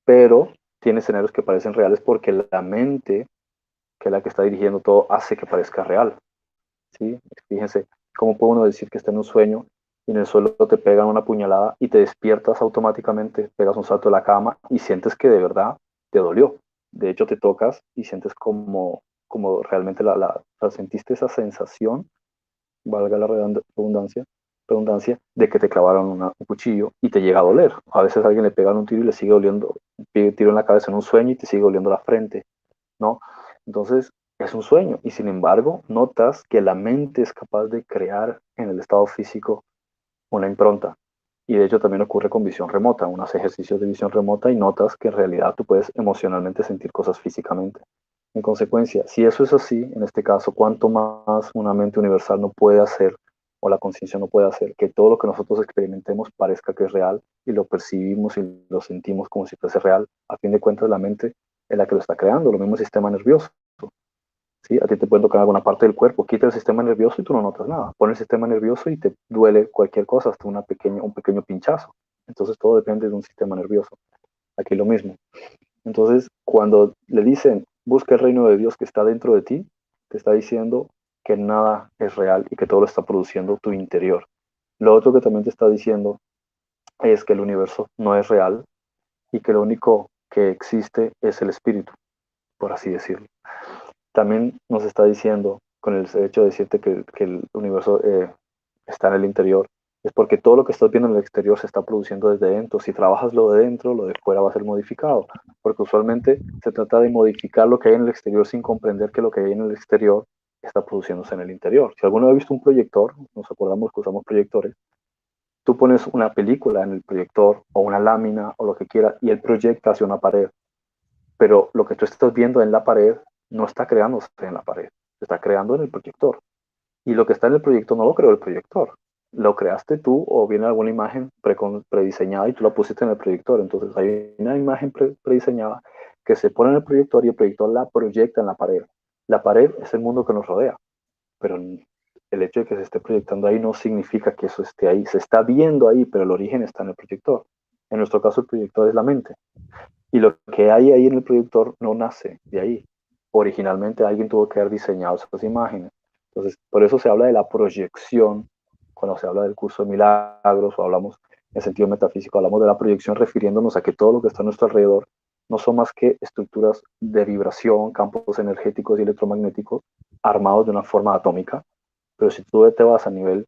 Speaker 3: pero tiene escenarios que parecen reales porque la mente, que es la que está dirigiendo todo, hace que parezca real. ¿Sí? Fíjense, ¿cómo puede uno decir que está en un sueño y en el suelo te pegan una puñalada y te despiertas automáticamente, pegas un salto de la cama y sientes que de verdad te dolió? De hecho, te tocas y sientes como realmente sentiste esa sensación, valga la redundancia, de que te clavaron un cuchillo y te llega a doler. A veces a alguien le pegan un tiro y le sigue doliendo, un tiro en la cabeza en un sueño y te sigue doliendo la frente, ¿no? Entonces, es un sueño y sin embargo notas que la mente es capaz de crear en el estado físico una impronta. Y de hecho también ocurre con visión remota, unos ejercicios de visión remota y notas que en realidad tú puedes emocionalmente sentir cosas físicamente. En consecuencia, si eso es así, en este caso, ¿cuánto más una mente universal no puede hacer o la conciencia no puede hacer que todo lo que nosotros experimentemos parezca que es real y lo percibimos y lo sentimos como si fuese real? A fin de cuentas, la mente es la que lo está creando, lo mismo el sistema nervioso. ¿Sí? A ti te puede tocar alguna parte del cuerpo, quita el sistema nervioso y tú no notas nada. Pon el sistema nervioso y te duele cualquier cosa, hasta un pequeño pinchazo. Entonces todo depende de un sistema nervioso. Aquí lo mismo. Entonces, cuando le dicen, busca el reino de Dios que está dentro de ti, te está diciendo que nada es real y que todo lo está produciendo tu interior. Lo otro que también te está diciendo es que el universo no es real y que lo único que existe es el espíritu, por así decirlo. También nos está diciendo, con el hecho de decirte que el universo está en el interior, es porque todo lo que estás viendo en el exterior se está produciendo desde dentro. Si trabajas lo de dentro, lo de fuera va a ser modificado, porque usualmente se trata de modificar lo que hay en el exterior sin comprender que lo que hay en el exterior está produciéndose en el interior. Si alguno ha visto un proyector, nos acordamos que usamos proyectores, tú pones una película en el proyector o una lámina o lo que quieras y él proyecta hacia una pared, pero lo que tú estás viendo en la pared no está creándose en la pared, se está creando en el proyector. Y lo que está en el proyector no lo creó el proyector, lo creaste tú o viene alguna imagen prediseñada y tú la pusiste en el proyector. Entonces hay una imagen prediseñada que se pone en el proyector y el proyector la proyecta en la pared. La pared es el mundo que nos rodea, pero el hecho de que se esté proyectando ahí no significa que eso esté ahí. Se está viendo ahí, pero el origen está en el proyector. En nuestro caso, el proyector es la mente. Y lo que hay ahí en el proyector no nace de ahí. Originalmente alguien tuvo que haber diseñado esas imágenes. Entonces, por eso se habla de la proyección cuando se habla del curso de milagros o hablamos en sentido metafísico, hablamos de la proyección refiriéndonos a que todo lo que está a nuestro alrededor no son más que estructuras de vibración, campos energéticos y electromagnéticos armados de una forma atómica. Pero si tú te vas a nivel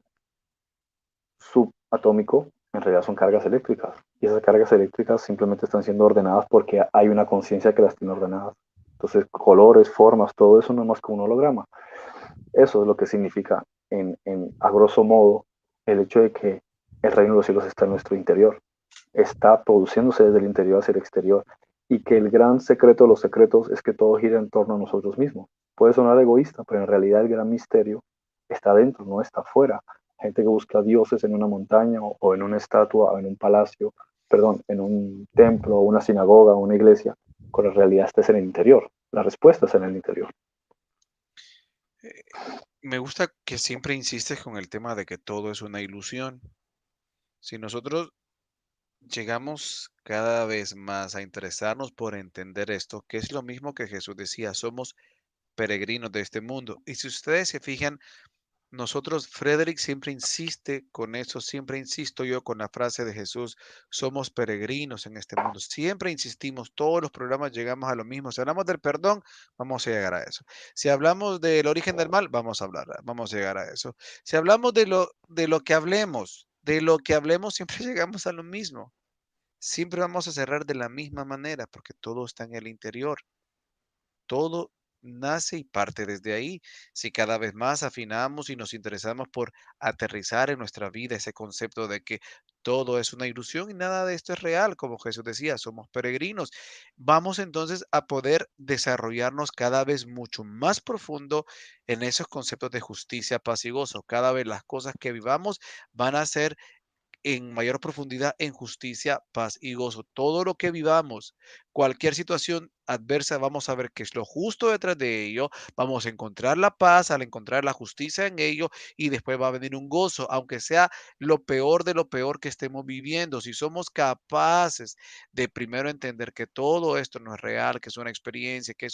Speaker 3: subatómico, en realidad son cargas eléctricas. Y esas cargas eléctricas simplemente están siendo ordenadas porque hay una conciencia que las tiene ordenadas. Entonces, colores, formas, todo eso no es más que un holograma. Eso es lo que significa, a grosso modo, el hecho de que el reino de los cielos está en nuestro interior. Está produciéndose desde el interior hacia el exterior. Y que el gran secreto de los secretos es que todo gira en torno a nosotros mismos. Puede sonar egoísta, pero en realidad el gran misterio está dentro, no está afuera. Gente que busca dioses en una montaña o en una estatua o en un palacio, perdón, en un templo, una sinagoga, una iglesia, cuando en realidad está en el interior. La respuesta está en el interior.
Speaker 2: Eh, Me gusta que siempre insistes con el tema de que todo es una ilusión. Si nosotros llegamos cada vez más a interesarnos por entender esto, que es lo mismo que Jesús decía, somos peregrinos de este mundo. Y si ustedes se fijan, nosotros, Frederick siempre insiste con eso, siempre insisto yo con la frase de Jesús, somos peregrinos en este mundo. Siempre insistimos, todos los programas llegamos a lo mismo. Si hablamos del perdón, vamos a llegar a eso. Si hablamos del origen del mal, vamos a hablar, vamos a llegar a eso. Si hablamos de lo que hablemos, siempre llegamos a lo mismo. Siempre vamos a cerrar de la misma manera porque todo está en el interior. Todo nace y parte desde ahí. Si cada vez más afinamos y nos interesamos por aterrizar en nuestra vida ese concepto de que todo es una ilusión y nada de esto es real, como Jesús decía, somos peregrinos, vamos entonces a poder desarrollarnos cada vez mucho más profundo en esos conceptos de justicia, paz y gozo. Cada vez las cosas que vivamos van a ser en mayor profundidad en justicia, paz y gozo. Todo lo que vivamos, cualquier situación adversa, vamos a ver qué es lo justo detrás de ello, vamos a encontrar la paz al encontrar la justicia en ello y después va a venir un gozo, aunque sea lo peor de lo peor que estemos viviendo. Si somos capaces de primero entender que todo esto no es real, que es una experiencia, que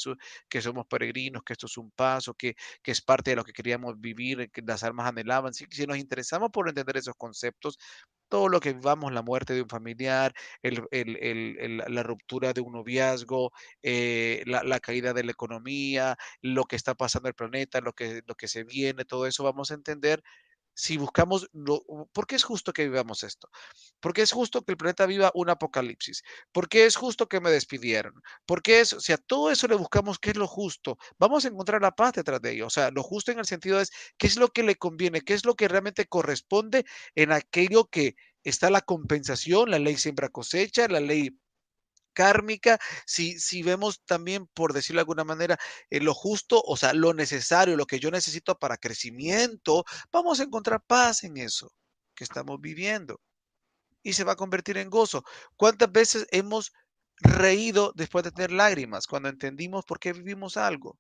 Speaker 2: somos peregrinos, que esto es un paso, que es parte de lo que queríamos vivir, que las almas anhelaban, si nos interesamos por entender esos conceptos, todo lo que vivamos, la muerte de un familiar, la ruptura de un noviazgo, la caída de la economía, lo que está pasando en el planeta, lo que se viene, todo eso vamos a entender si buscamos, ¿por qué es justo que vivamos esto? ¿Por qué es justo que el planeta viva un apocalipsis? ¿Por qué es justo que me despidieron? ¿Por qué es, o sea, todo eso le buscamos qué es lo justo? Vamos a encontrar la paz detrás de ello. O sea, lo justo en el sentido es qué es lo que le conviene, qué es lo que realmente corresponde en aquello que está la compensación, la ley siembra cosecha, la ley kármica, si vemos también, por decirlo de alguna manera, lo justo, o sea, lo necesario, lo que yo necesito para crecimiento, vamos a encontrar paz en eso que estamos viviendo y se va a convertir en gozo. ¿Cuántas veces hemos reído después de tener lágrimas cuando entendimos por qué vivimos algo?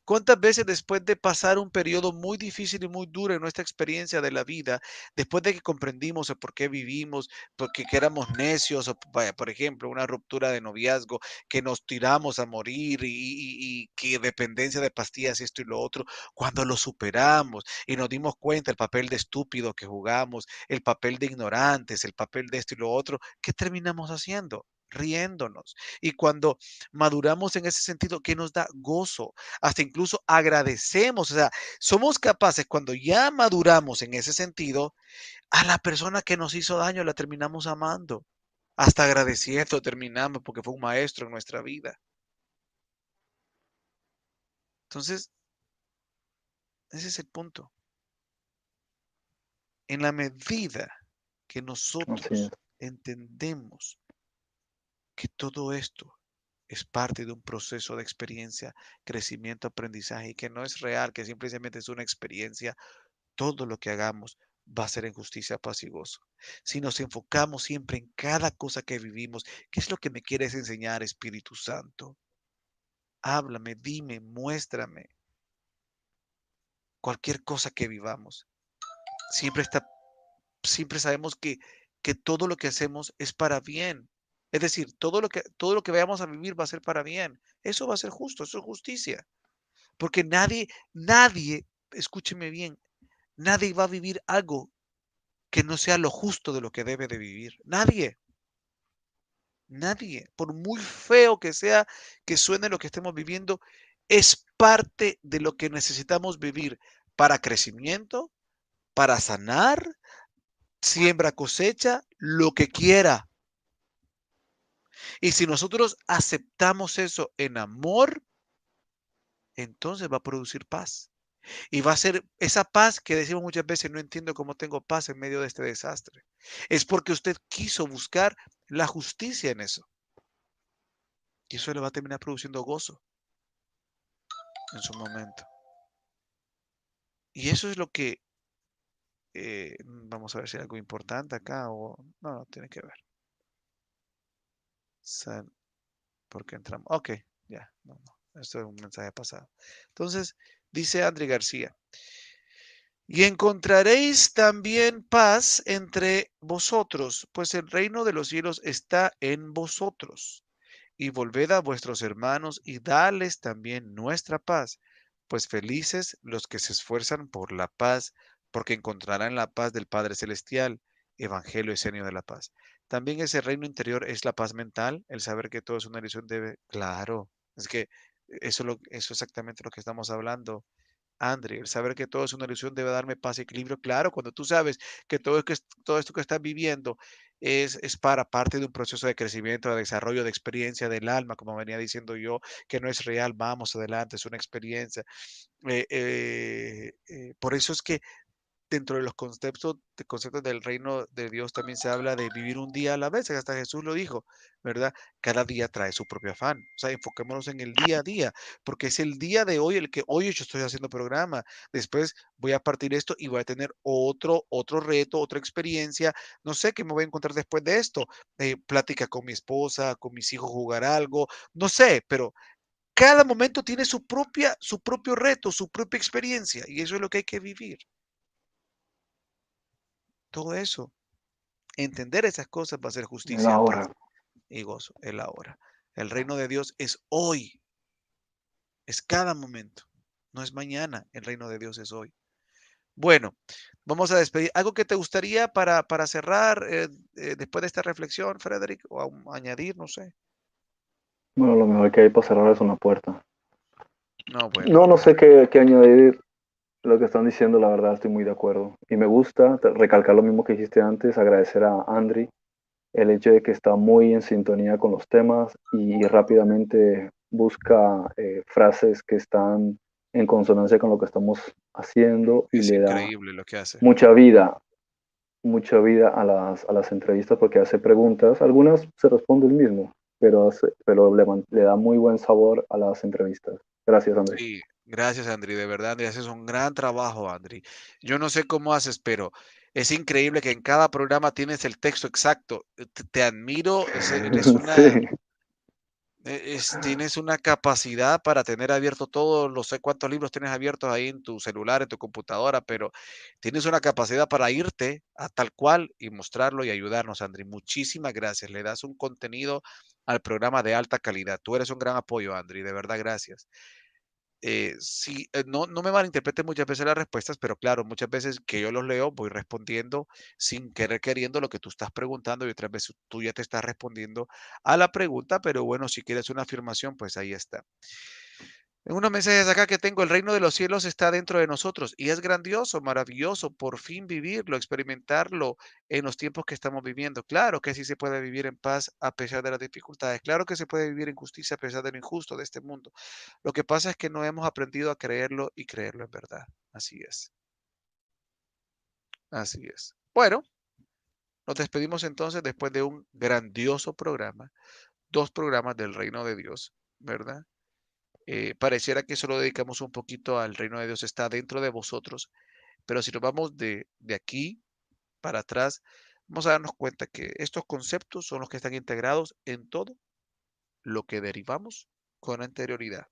Speaker 2: ¿Cuántas veces después de pasar un periodo muy difícil y muy duro en nuestra experiencia de la vida, después de que comprendimos el por qué vivimos, porque que éramos necios, o vaya, por ejemplo, una ruptura de noviazgo, que nos tiramos a morir y que dependencia de pastillas, esto y lo otro, cuando lo superamos y nos dimos cuenta el papel de estúpido que jugamos, el papel de ignorantes, el papel de esto y lo otro, ¿qué terminamos haciendo? Riéndonos. Y cuando maduramos en ese sentido, ¿qué nos da gozo? Hasta incluso agradecemos, o sea, somos capaces cuando ya maduramos en ese sentido, a la persona que nos hizo daño la terminamos amando, hasta agradeciendo terminamos porque fue un maestro en nuestra vida. Entonces, ese es el punto. En la medida que
Speaker 3: Así es.
Speaker 2: nosotros entendemos que todo esto es parte de un proceso de experiencia, crecimiento, aprendizaje y que no es real, que simplemente es una experiencia, todo lo que hagamos va a ser en justicia, paz y gozo. Si nos enfocamos siempre en cada cosa que vivimos, ¿qué es lo que me quieres enseñar, Espíritu Santo? Háblame, dime, muéstrame. Cualquier cosa que vivamos, siempre está, siempre sabemos que que todo lo que hacemos es para bien. Es decir, todo lo que vayamos a vivir va a ser para bien. Eso va a ser justo, eso es justicia. Porque nadie, escúcheme bien, nadie va a vivir algo que no sea lo justo de lo que debe de vivir. Nadie, nadie, por muy feo que sea, que suene lo que estemos viviendo, es parte de lo que necesitamos vivir para crecimiento, para sanar, siembra, cosecha, lo que quiera. Y si nosotros aceptamos eso en amor, entonces va a producir paz. Y va a ser esa paz que decimos muchas veces, no entiendo cómo tengo paz en medio de este desastre. Es porque usted quiso buscar la justicia en eso. Y eso le va a terminar produciendo gozo en su momento. Y eso es lo que, vamos a ver si hay algo importante acá o no, no tiene que ver. San, porque entramos. Ok, ya, no, no. Esto es un mensaje pasado. Entonces, dice André García. Y encontraréis también paz entre vosotros, pues el reino de los cielos está en vosotros. Y volved a vuestros hermanos y dales también nuestra paz, pues felices los que se esfuerzan por la paz, porque encontrarán la paz del Padre Celestial. Evangelio esenio de la paz. También ese reino interior es la paz mental, el saber que todo es una ilusión debe. Claro, es que eso es exactamente lo que estamos hablando. André, el saber que todo es una ilusión debe darme paz y equilibrio. Claro, cuando tú sabes que todo esto que estás viviendo es para parte de un proceso de crecimiento, de desarrollo, de experiencia del alma, como venía diciendo yo, que no es real, vamos adelante, es una experiencia. Por eso es que dentro de los conceptos del reino de Dios también se habla de vivir un día a la vez, hasta Jesús lo dijo, ¿verdad? Cada día trae su propio afán. O sea, enfoquémonos en el día a día, porque es el día de hoy el que hoy yo estoy haciendo programa. Después voy a partir esto y voy a tener otro reto, otra experiencia. No sé qué me voy a encontrar después de esto. Plática con mi esposa, con mis hijos, jugar algo, no sé, pero cada momento tiene su propio reto, su propia experiencia, y eso es lo que hay que vivir. Todo eso. Entender esas cosas va a ser
Speaker 3: En
Speaker 2: justicia,
Speaker 3: ahora.
Speaker 2: paz y gozo. El ahora. El reino de Dios es hoy, es cada momento. No es mañana, el reino de Dios es hoy. Bueno, vamos a despedir. ¿Algo que te gustaría para cerrar después de esta reflexión, Frederick? O añadir, no sé.
Speaker 3: Bueno, lo mejor que hay para cerrar es una puerta.
Speaker 2: No, bueno,
Speaker 3: No, no
Speaker 2: no.
Speaker 3: sé qué añadir. Lo que están diciendo, la verdad, estoy muy de acuerdo. Y me gusta recalcar lo mismo que dijiste antes, agradecer a Andri el hecho de que está muy en sintonía con los temas y rápidamente busca frases que están en consonancia con lo que estamos haciendo y
Speaker 2: Es
Speaker 3: le da
Speaker 2: increíble lo que hace.
Speaker 3: mucha vida a las entrevistas porque hace preguntas. Algunas se responde él mismo, pero le da muy buen sabor a las entrevistas. Gracias, André.
Speaker 2: Sí, gracias, Andri, de verdad, Andri, haces un gran trabajo, Andri. Yo no sé cómo haces, pero es increíble que en cada programa tienes el texto exacto. Te admiro, eres
Speaker 3: Sí.
Speaker 2: tienes una capacidad para tener abierto todos, no sé cuántos libros tienes abiertos ahí en tu celular, en tu computadora, pero tienes una capacidad para irte a tal cual y mostrarlo y ayudarnos, Andri. Muchísimas gracias. Le das un contenido al programa de alta calidad. Tú eres un gran apoyo, Andri, de verdad, gracias. Sí, no me malinterpreten muchas veces las respuestas, pero claro, muchas veces que yo los leo, voy respondiendo sin querer queriendo lo que tú estás preguntando y otras veces tú ya te estás respondiendo a la pregunta, pero bueno, si quieres una afirmación, pues ahí está. En unos mensajes acá que tengo, el reino de los cielos está dentro de nosotros y es grandioso, maravilloso, por fin vivirlo, experimentarlo en los tiempos que estamos viviendo. Claro que sí se puede vivir en paz a pesar de las dificultades. Claro que se puede vivir en justicia a pesar de lo injusto de este mundo. Lo que pasa es que no hemos aprendido a creerlo y creerlo en verdad. Así es. Así es. Bueno, nos despedimos entonces después de un grandioso programa, dos programas del reino de Dios, ¿verdad? Pareciera que solo dedicamos un poquito al reino de Dios, está dentro de vosotros, pero si nos vamos de aquí para atrás, vamos a darnos cuenta que estos conceptos son los que están integrados en todo lo que derivamos con anterioridad.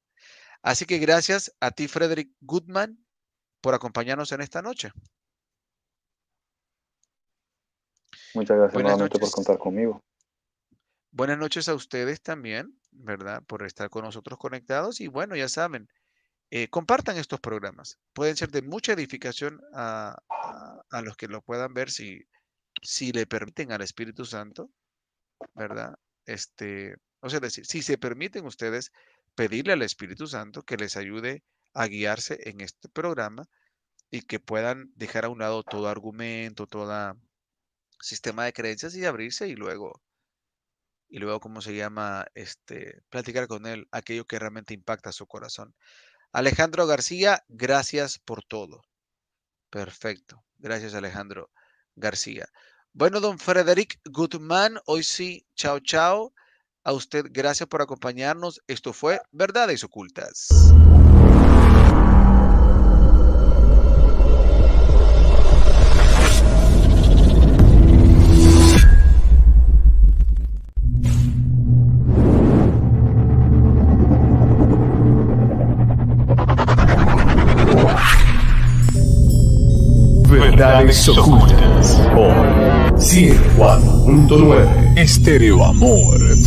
Speaker 2: Así que gracias a ti, Frederick Goodman, por acompañarnos en esta noche.
Speaker 3: Muchas gracias
Speaker 2: Buenas
Speaker 3: nuevamente por
Speaker 2: noches.
Speaker 3: contar conmigo.
Speaker 2: Buenas noches a ustedes también, ¿verdad? Por estar con nosotros conectados. Y bueno, ya saben, compartan estos programas. Pueden ser de mucha edificación a los que lo puedan ver si le permiten al Espíritu Santo, ¿verdad? O sea, decir, si se permiten ustedes pedirle al Espíritu Santo que les ayude a guiarse en este programa y que puedan dejar a un lado todo argumento, todo sistema de creencias y abrirse y luego, ¿cómo se llama? Platicar con él aquello que realmente impacta su corazón. Alejandro García, gracias por todo. Perfecto. Gracias, Alejandro García. Bueno, don Frederic Guzmán, hoy sí, chao, chao. A usted, gracias por acompañarnos. Esto fue Verdades Ocultas.
Speaker 1: Verdades Ocultas por 104.9 Estéreo Amor.